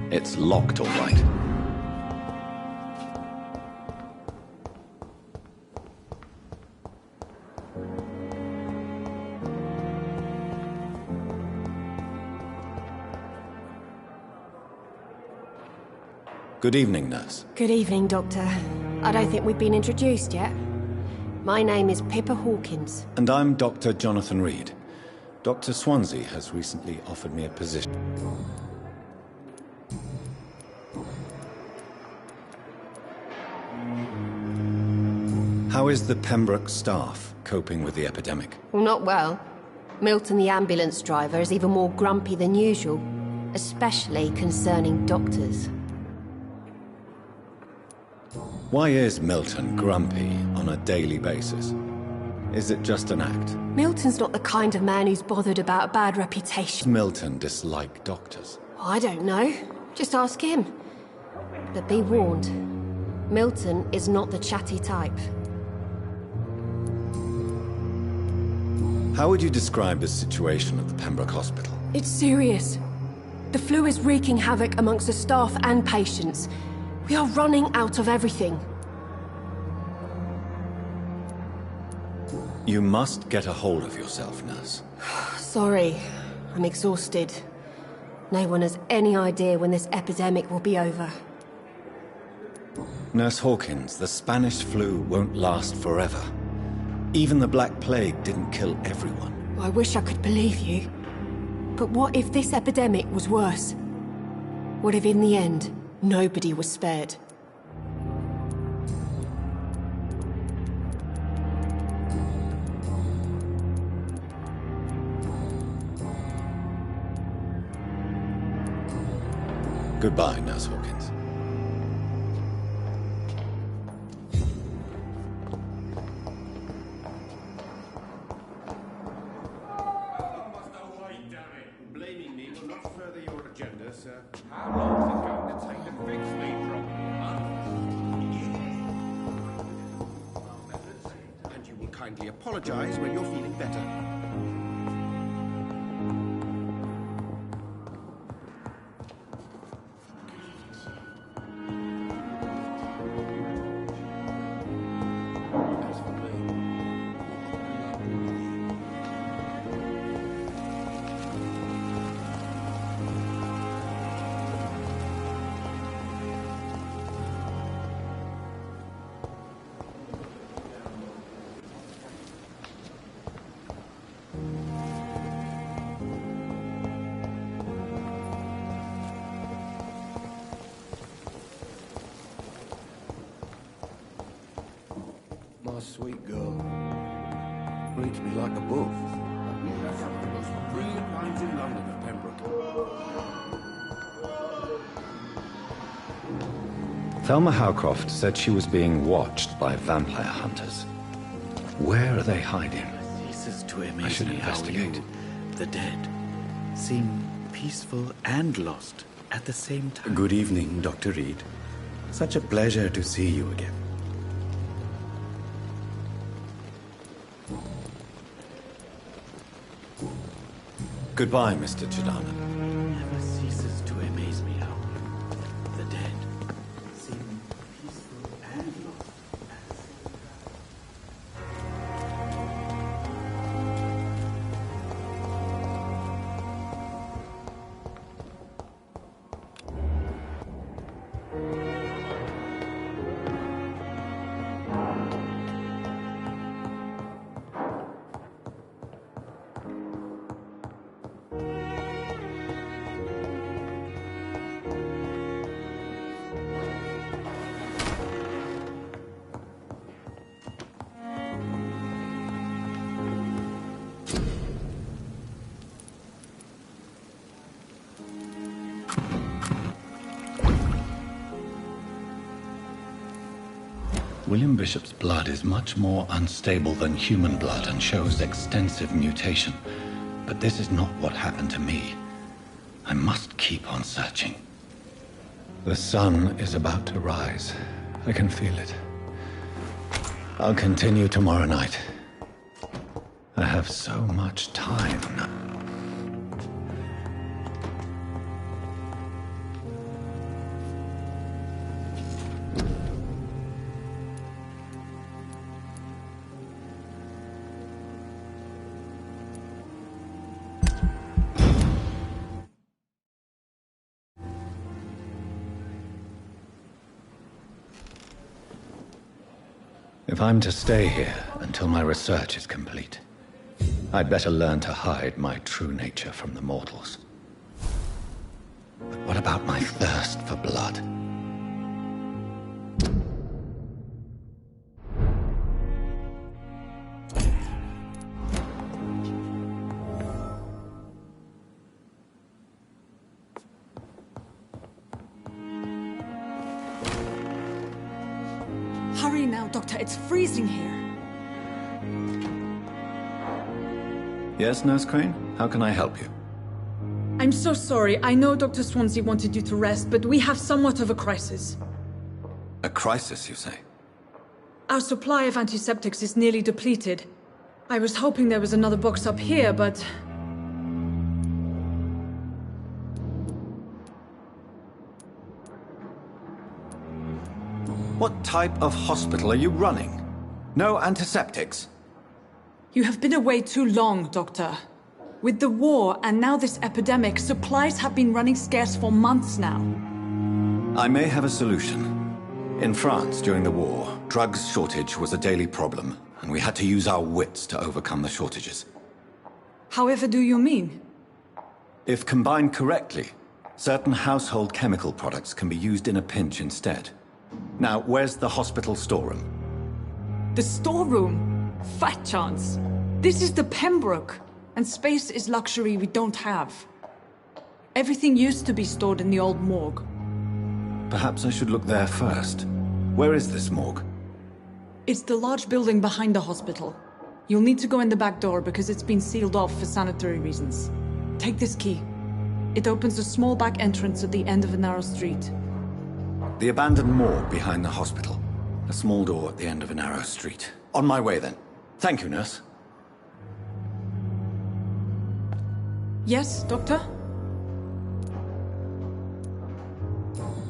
It's locked, all right. Good evening, nurse. Good evening, Doctor. I don't think we've been introduced yet. My name is Pippa Hawkins. And I'm Dr. Jonathan Reed. Dr. Swansea has recently offered me a position. How is the Pembroke staff coping with the epidemic? Well, not well. Milton, the ambulance driver, is even more grumpy than usual, especially concerning doctors. Why is Milton grumpy on a daily basis? Is it just an act? Milton's not the kind of man who's bothered about a bad reputation. Does Milton dislike doctors? I don't know. Just ask him. But be warned, Milton is not the chatty type. How would you describe the situation at the Pembroke Hospital? It's serious. The flu is wreaking havoc amongst the staff and patients. We are running out of everything. You must get a hold of yourself, nurse. Sorry, I'm exhausted. No one has any idea when this epidemic will be over. Nurse Hawkins, the Spanish flu won't last forever. Even the Black Plague didn't kill everyone. I wish I could believe you. But what if this epidemic was worse? What if in the end, nobody was spared? Goodbye, Nurse Hawkins. Blaming me will not further your agenda, sir. How long is it going to take to fix me properly, and you will kindly apologize when you're feeling better. My sweet girl. Reads me like a book. Some of the most brilliant minds in London at Pembroke. Thelma Howcroft said she was being watched by vampire hunters. Where are they hiding? Ceases to amaze I should me how investigate. you, the dead, seem peaceful and lost at the same time. Good evening, Dr. Reed. Such a pleasure to see you again. Goodbye, Mr. Chidana. Never ceases to amaze me how the dead seem peaceful and lost at the same William Bishop's blood is much more unstable than human blood and shows extensive mutation. But this is not what happened to me. I must keep on searching. The sun is about to rise. I can feel it. I'll continue tomorrow night. I have so much time now. If I'm to stay here until my research is complete, I'd better learn to hide my true nature from the mortals. But what about my thirst for blood? Hurry now, Doctor. It's freezing here. Yes, Nurse Crane? How can I help you? I'm so sorry. I know Dr. Swansea wanted you to rest, but we have somewhat of a crisis. A crisis, you say? Our supply of antiseptics is nearly depleted. I was hoping there was another box up here, but... What type of hospital are you running? No antiseptics? You have been away too long, Doctor. With the war and now this epidemic, supplies have been running scarce for months now. I may have a solution. In France, during the war, drugs shortage was a daily problem, and we had to use our wits to overcome the shortages. However do you mean? If combined correctly, certain household chemical products can be used in a pinch instead. Now, where's the hospital storeroom? The storeroom? Fat chance. This is the Pembroke, and space is luxury we don't have. Everything used to be stored in the old morgue. Perhaps I should look there first. Where is this morgue? It's the large building behind the hospital. You'll need to go in the back door because it's been sealed off for sanitary reasons. Take this key. It opens a small back entrance at the end of a narrow street. The abandoned morgue behind the hospital. A small door at the end of a narrow street. On my way then. Thank you, nurse. Yes, Doctor?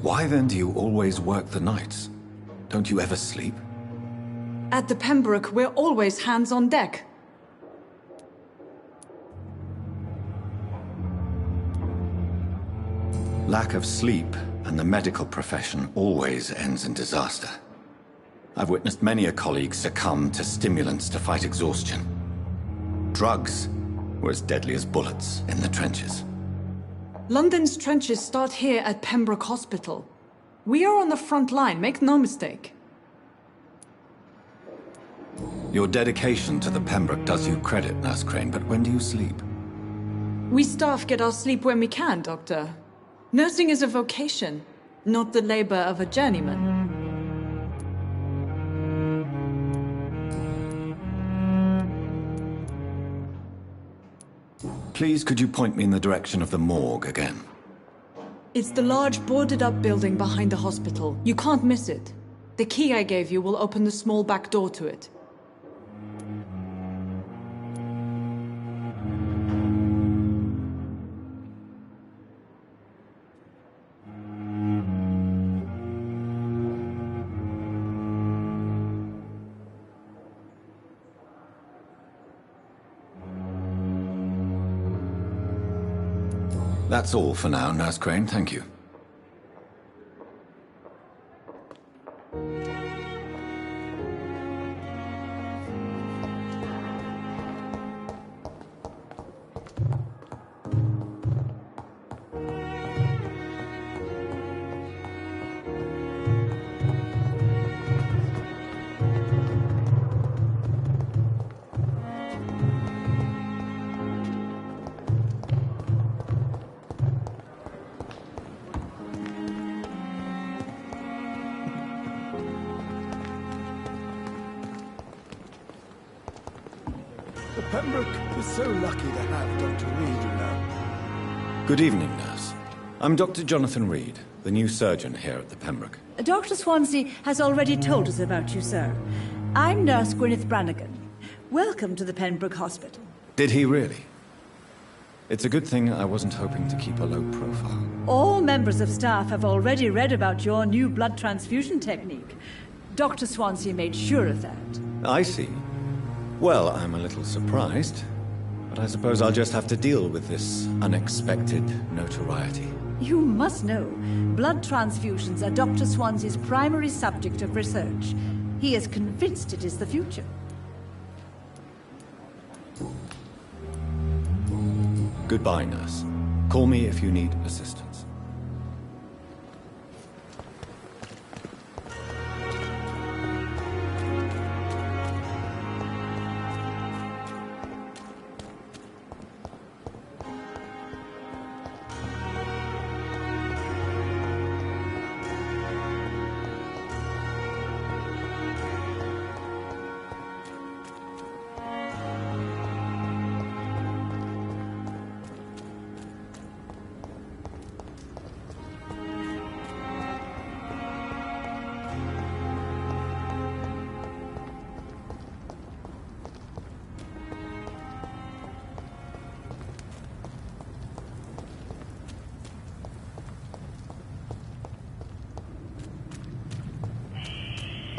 Why then do you always work the nights? Don't you ever sleep? At the Pembroke, we're always hands on deck. Lack of sleep and the medical profession always ends in disaster. I've witnessed many a colleague succumb to stimulants to fight exhaustion. Drugs were as deadly as bullets in the trenches. London's trenches start here at Pembroke Hospital. We are on the front line, make no mistake. Your dedication to the Pembroke does you credit, Nurse Crane, but when do you sleep? We staff get our sleep when we can, Doctor. Nursing is a vocation, not the labor of a journeyman. Please, could you point me in the direction of the morgue again? It's the large boarded-up building behind the hospital. You can't miss it. The key I gave you will open the small back door to it. That's all for now, Nurse Crane. Thank you. The Pembroke is so lucky to have Dr. Reed, you know. Good evening, nurse. I'm Dr. Jonathan Reed, the new surgeon here at the Pembroke. Dr. Swansea has already told us about you, sir. I'm Nurse Gwyneth Brannigan. Welcome to the Pembroke Hospital. Did he really? It's a good thing I wasn't hoping to keep a low profile. All members of staff have already read about your new blood transfusion technique. Dr. Swansea made sure of that. I see. Well, I'm a little surprised, but I suppose I'll just have to deal with this unexpected notoriety. You must know, blood transfusions are Dr. Swansea's primary subject of research. He is convinced it is the future. Goodbye, nurse. Call me if you need assistance.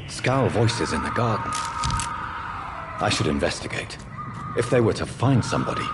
Scowl voices in the garden. I should investigate. If they were to find somebody...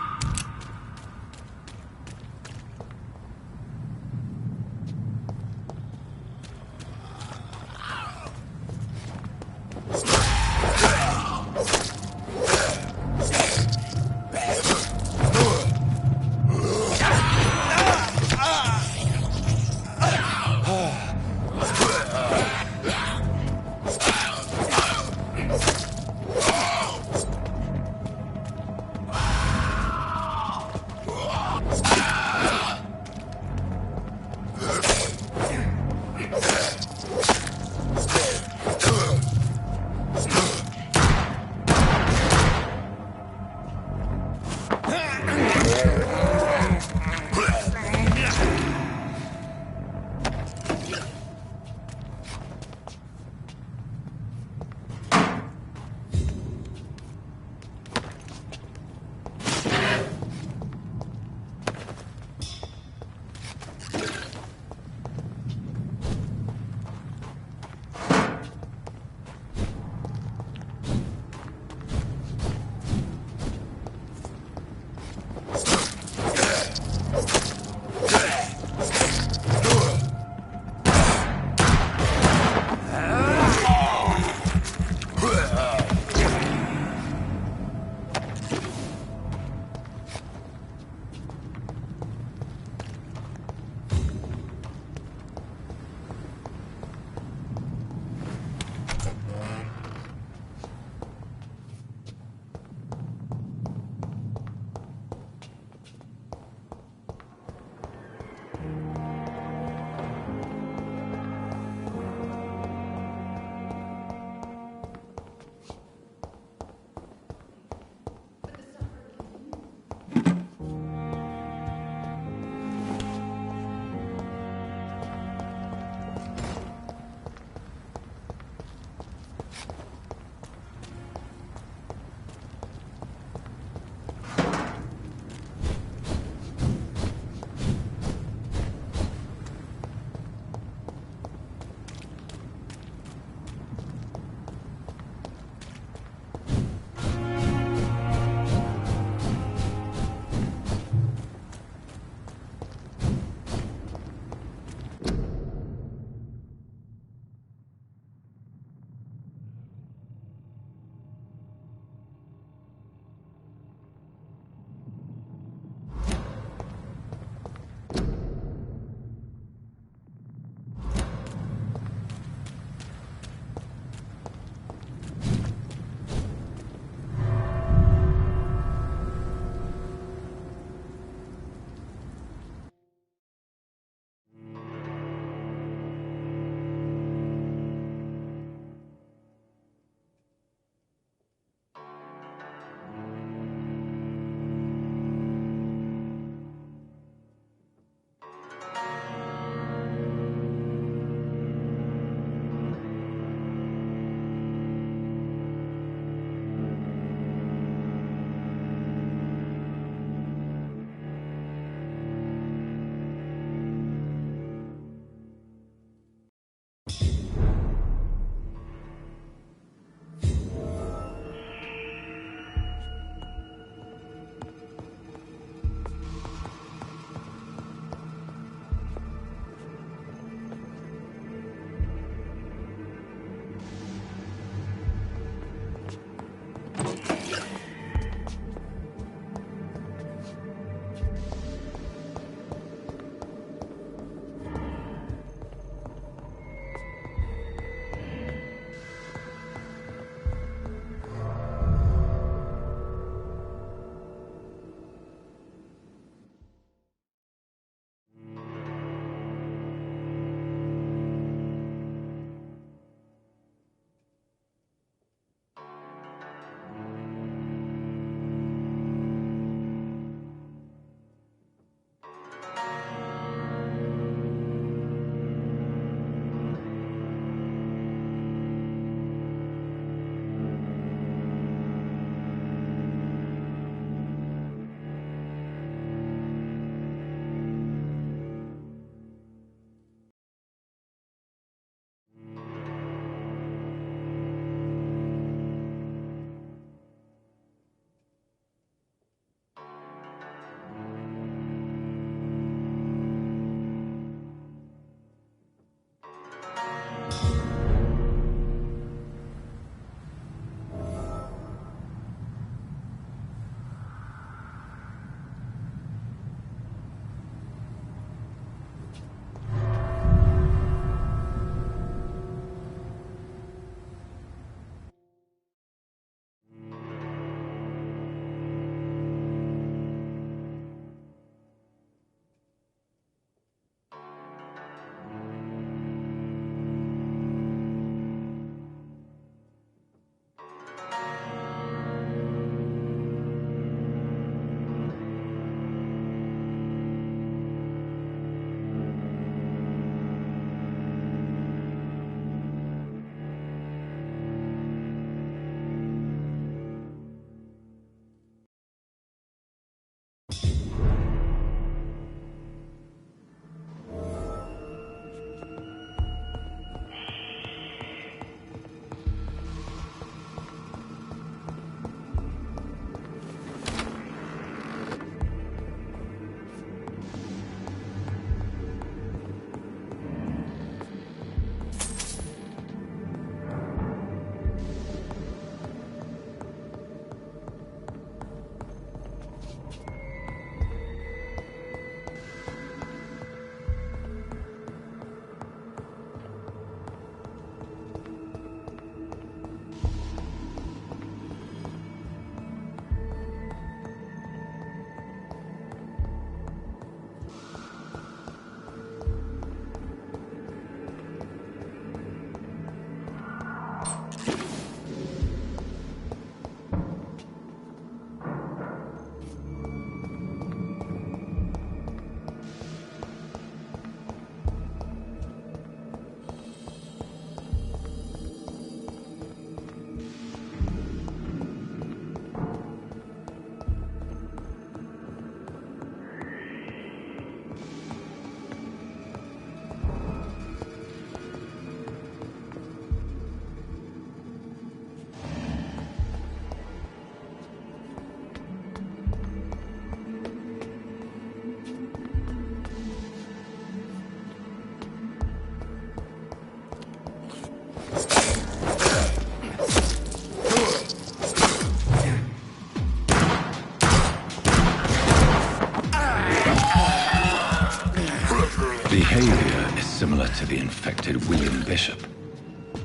to the infected William Bishop.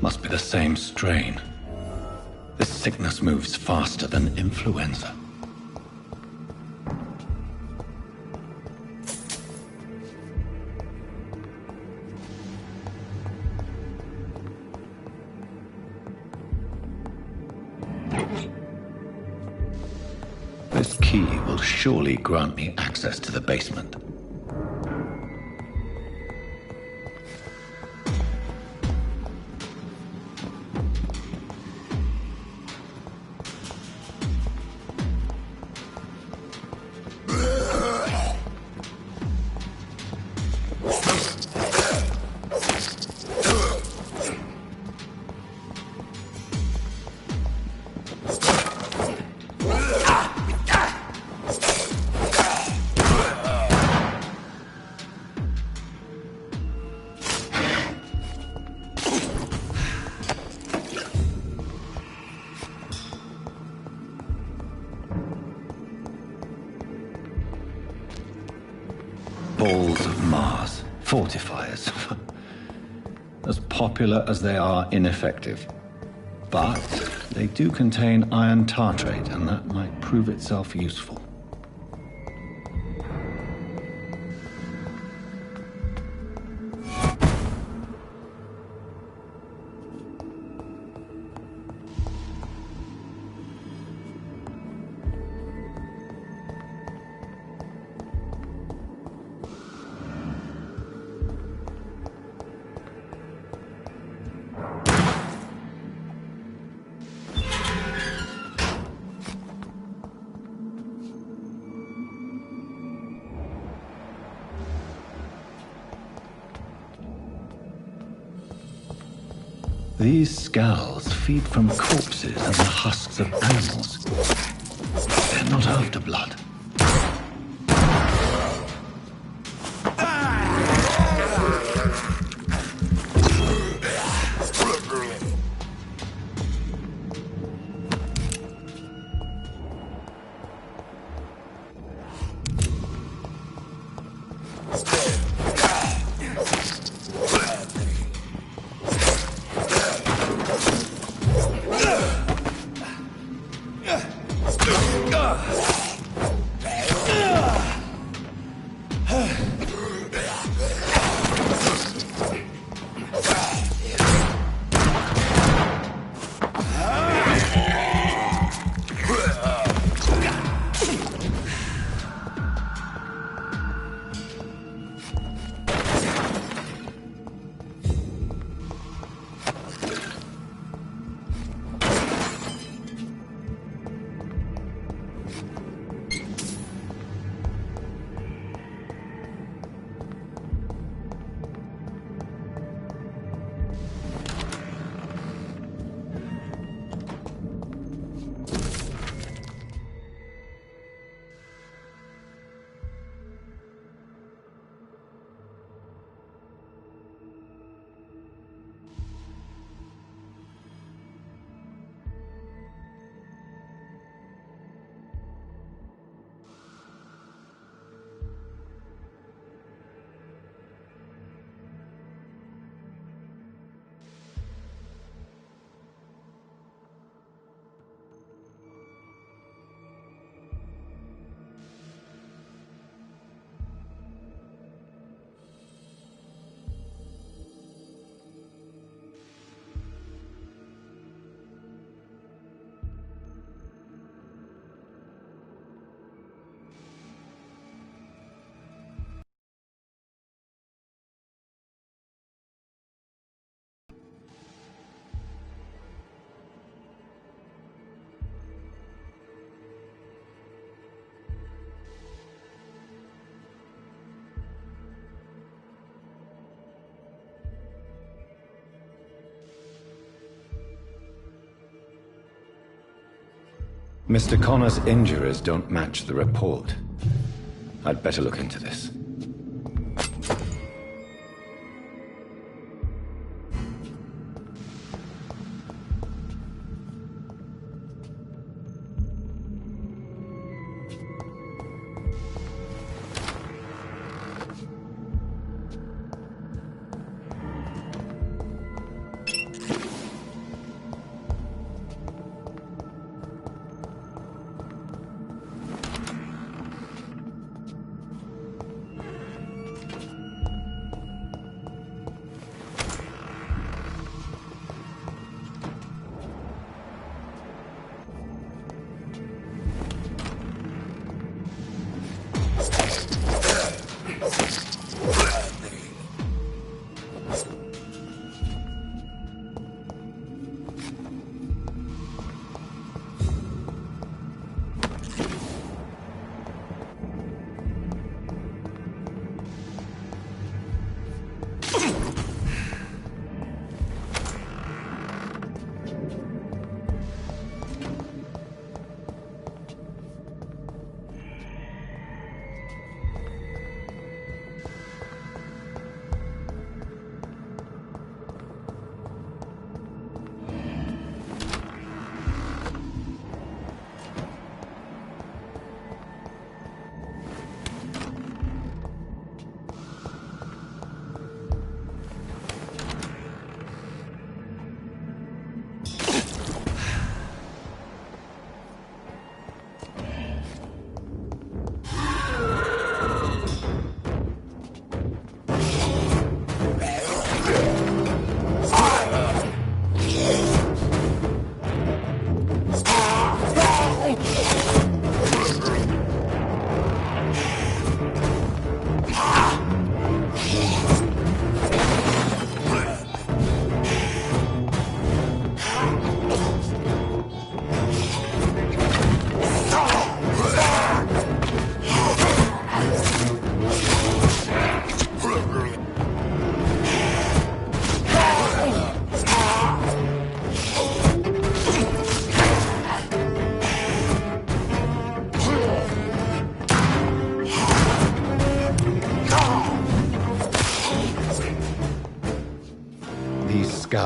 Must be the same strain. This sickness moves faster than influenza. This key will surely grant me access to the basement. Balls of Mars. Fortifiers. As popular as they are ineffective. But they do contain iron tartrate, and that might prove itself useful. These skulls feed from corpses and the husks of animals. They're not after blood. Mr. Connor's injuries don't match the report. I'd better look into this.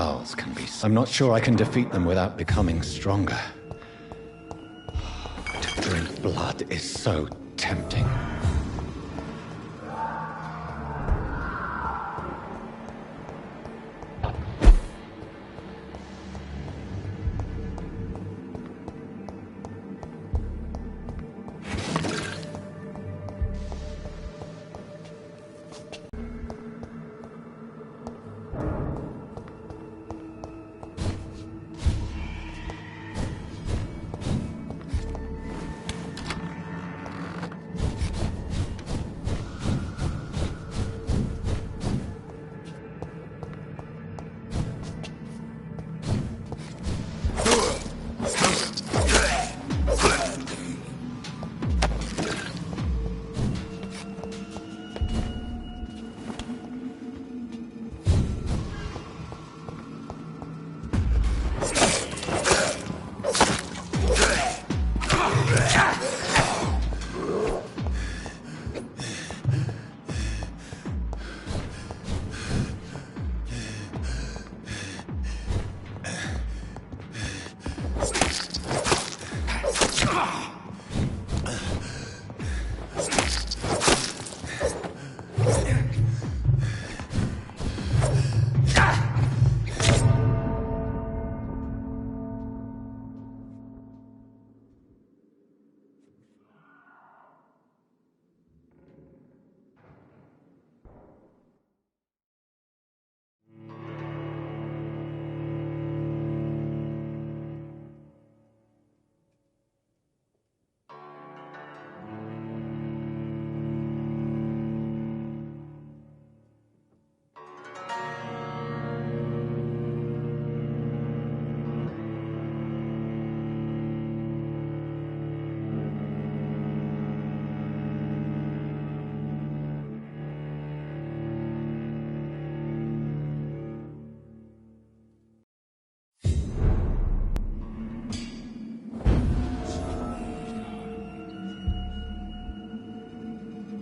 Skulls can be... I'm not sure I can defeat them without becoming stronger. To drink blood is so tempting.